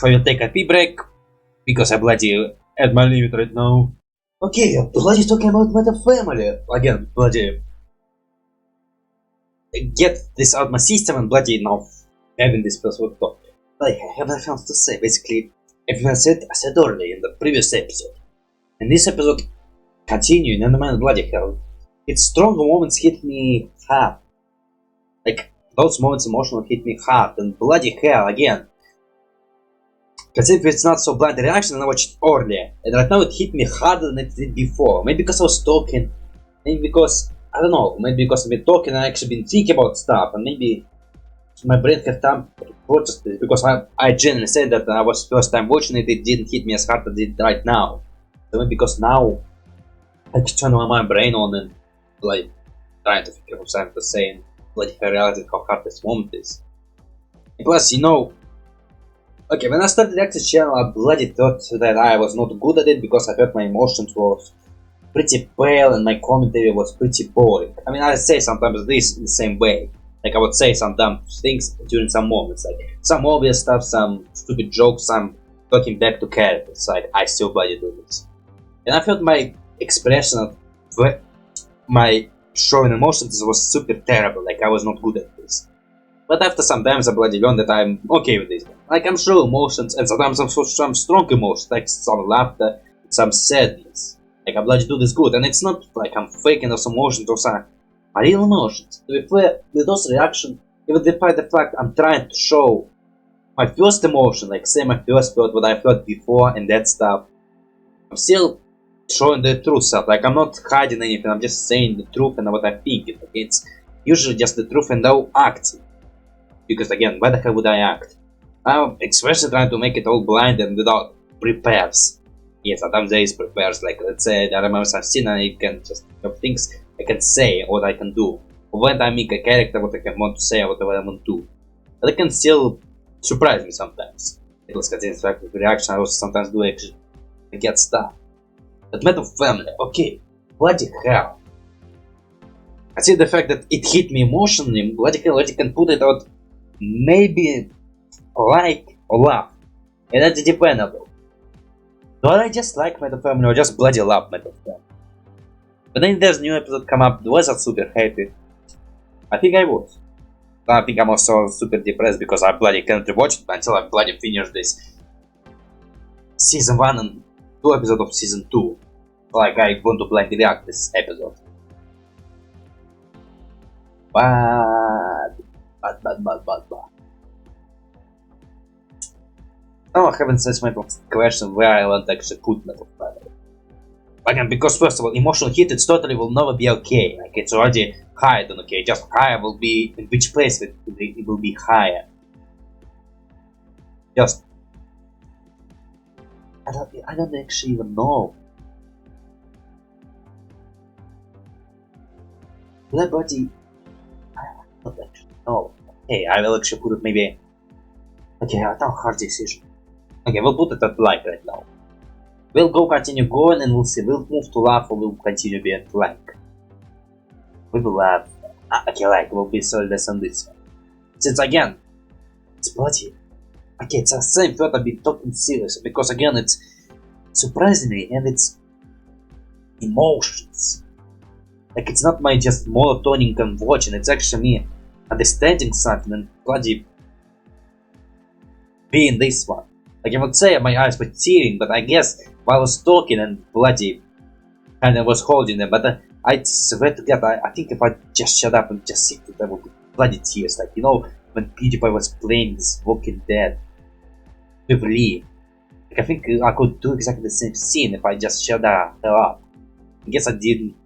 I will take a pee break because I bloody at my limit right now. Okay, bloody talking about my family again. Bloody get this out my system and bloody now having this person talk. Like I have nothing else to say. Basically, everyone said I said earlier in the previous episode. And this episode continuing, and man, bloody hell, its strong moments hit me hard. Like those moments emotional hit me hard, and bloody hell again. Because if it's not so blind reaction, I watched it earlier, and right now it hit me harder than it did before. Maybe because I was talking, maybe because I don't know, maybe because I've been talking and I actually been thinking about stuff, and maybe my brain had time to process this. Because I genuinely said that I was first time watching it, it didn't hit me as hard as it did right now. So maybe because now I just turn my brain on and like trying to figure out something to say, and like I realized how hard this moment is. And plus, you know. Okay, when I started this channel, I bloody thought that I was not good at it because I felt my emotions was pretty pale and my commentary was pretty boring. I mean, I say sometimes this in the same way. Like I would say some dumb things during some moments, like some obvious stuff, some stupid jokes, some talking back to characters. Like I still bloody do this, and I felt my expression of my showing emotions was super terrible. Like I was not good at this. But after some times I bloody learned that I'm okay with this. Like I'm sure emotions, and sometimes I'm some strong emotions, like some laughter, some sadness. Like I bloody do this good, and it's not like I'm faking those emotions or some real emotions. To be fair, with those reactions, even despite the fact I'm trying to show my first emotion, like say my first thought, what I felt before and that stuff, I'm still showing the true self. Like I'm not hiding anything, I'm just saying the truth and what I think. It's usually just the truth and no acting. Because again, why the hell would I act? I'm especially trying to make it all blind and without prepares. Yes, sometimes there is prepares, like let's say I remember some scene and I can just have things I can say, what I can do. When I make a character, what I can want to say, or whatever I want to do. But it can still surprise me sometimes. It was contains fact with reaction, I also sometimes do actually get stuff. But Metal Family, okay, bloody hell. I see the fact that it hit me emotionally, bloody hell, I can put it out. Maybe like or laugh, and that's dependable. Do I just like Metal Family or just bloody love Metal Family? But then there's new episode come up, was I super happy? I think I was. I think I'm also super depressed because I bloody can't rewatch it until I bloody finish this season 1 and 2 episode of season 2. Like I want to bloody react this episode. But oh, I haven't set my question where I want to actually put Metal Family. Again, because first of all, emotional hit, it's totally will never be okay. Like it's already higher than okay. Just higher will be in which place it will be higher. Just I don't actually even know. Celebrity, I don't actually know. Okay, I will actually put it maybe. Okay, I don't hard decision. Okay, we'll put it at like right now. We'll go continue going and we'll see. We'll move to laugh or we'll continue being at like. We will laugh. Okay, like we'll be so less on this one. Since again, it's bloody. Okay, it's the same thought I've been talking seriously because again it's surprisingly and it's emotions. Like it's not my just monotoning and watching, it's actually me understanding something and bloody being this one. Like I would say my eyes were tearing, but I guess while I was talking and bloody kind of was holding them, but I swear to God, I think if I just shut up and just sit there would be bloody tears. Like you know when PewDiePie was playing this Walking Dead with Lee. Like I think I could do exactly the same scene if I just shut the hell up. I guess I didn't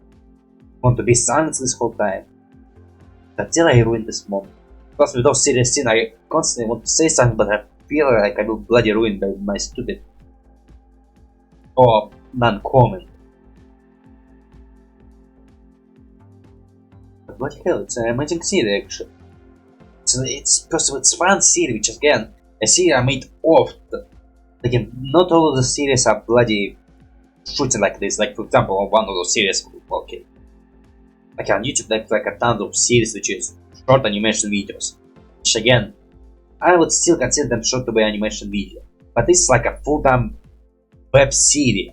want to be silent this whole time. But still I ruined this moment. Plus with those serious scenes I constantly want to say something but I feel like I will bloody ruin by my stupid or non-comment. But bloody hell, it's an amazing series actually. It's first of all, it's fun series, which again, a series I made often. Again, not all of the series are bloody shooting like this, like for example on one of those series, okay, like on YouTube, like a ton of series which is short animation videos, which again, I would still consider them short to be animation video, but this is like a full-time web series,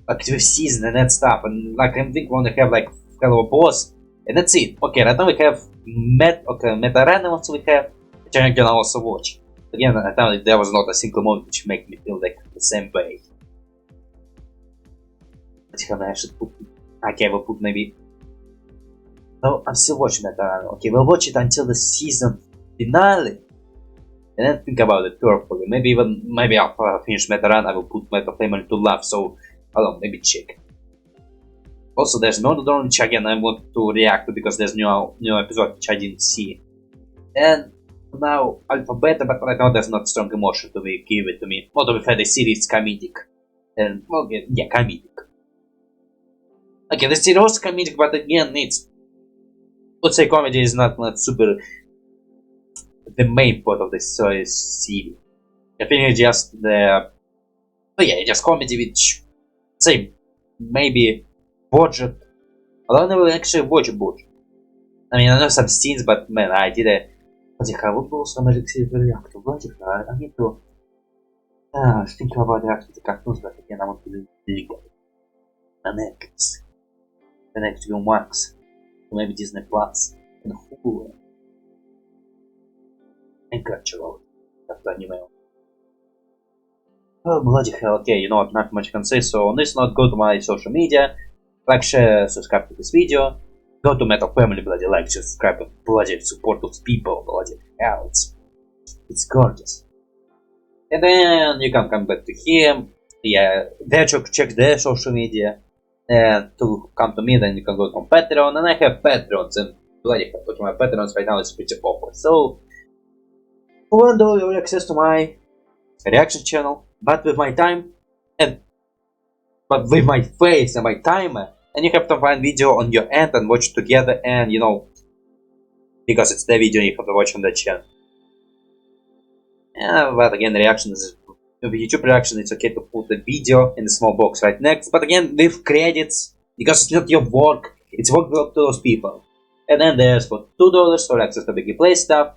like with season and that stuff, and like I think we only have like Hello Boss, and that's it. Okay, right now we have Meta Randoms we have, which I can also watch. Again, I thought there was not a single moment which made me feel like the same way. I should put, okay, I will put maybe, no, I'm still watching Meta Random. Okay, we'll watch it until the season finale, and then think about it carefully. Maybe after I finish Meta Run, I will put Meta Family to Love, so I don't know, maybe check. Also, there's another drone which again I want to react to because there's new episode which I didn't see. And now Alpha Beta, but right now there's not strong emotion to give it to me. Well, to be fair, the series is comedic. And, well, yeah, comedic. Okay, the series is comedic, but again, it's, let's say comedy is not super the main part of the series. I think it's just the, oh yeah, just comedy which, say, maybe budget. I don't know actually watch budget. I mean, I know some scenes, but man, I did a what was some react to budget. I need to think about reacting to cartoons, but again, I want to do legal. The next film Max, maybe Disney Plus, and Hulu, and Crunchyroll. After anime. Oh bloody hell! Okay, you know what? Not much I can say. So on this note, go to my social media. Like, share, subscribe to this video. Go to Metal Family, bloody like, subscribe, bloody support those people, bloody hell, it's gorgeous. And then you can come back to him, yeah, there check their social media, and to come to me, then you can go on Patreon, and I have Patrons, and bloody hell, to my Patrons right now is pretty awkward. So, who want all your access to my reaction channel, but with my time, but with my face and my timer. And you have to find video on your end and watch together, and you know, because it's the video you have to watch on the channel. Yeah, but again, reactions, YouTube reaction, it's okay to put the video in the small box right next, but again, with credits, because it's not your work, it's work to those people. And then there's for $2 for access to the gameplay stuff,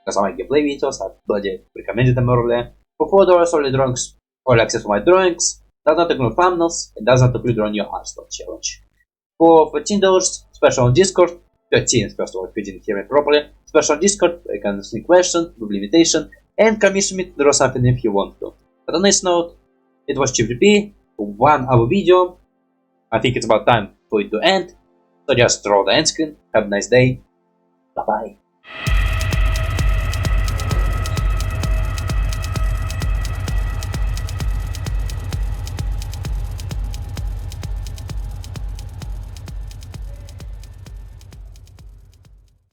because I make gameplay videos, I bloody recommended them earlier. For $4 only drawings, or access to my drawings. Does not include thumbnails, it does not include on your Hearthstone challenge. For $13, special on Discord, 13 first of all if you didn't hear me properly, special on Discord, you can sneak questions, with limitation, and commission me to draw something if you want to. But on this note, it was ChipGP, 1 hour video. I think it's about time for it to end, so just draw the end screen, have a nice day, bye bye.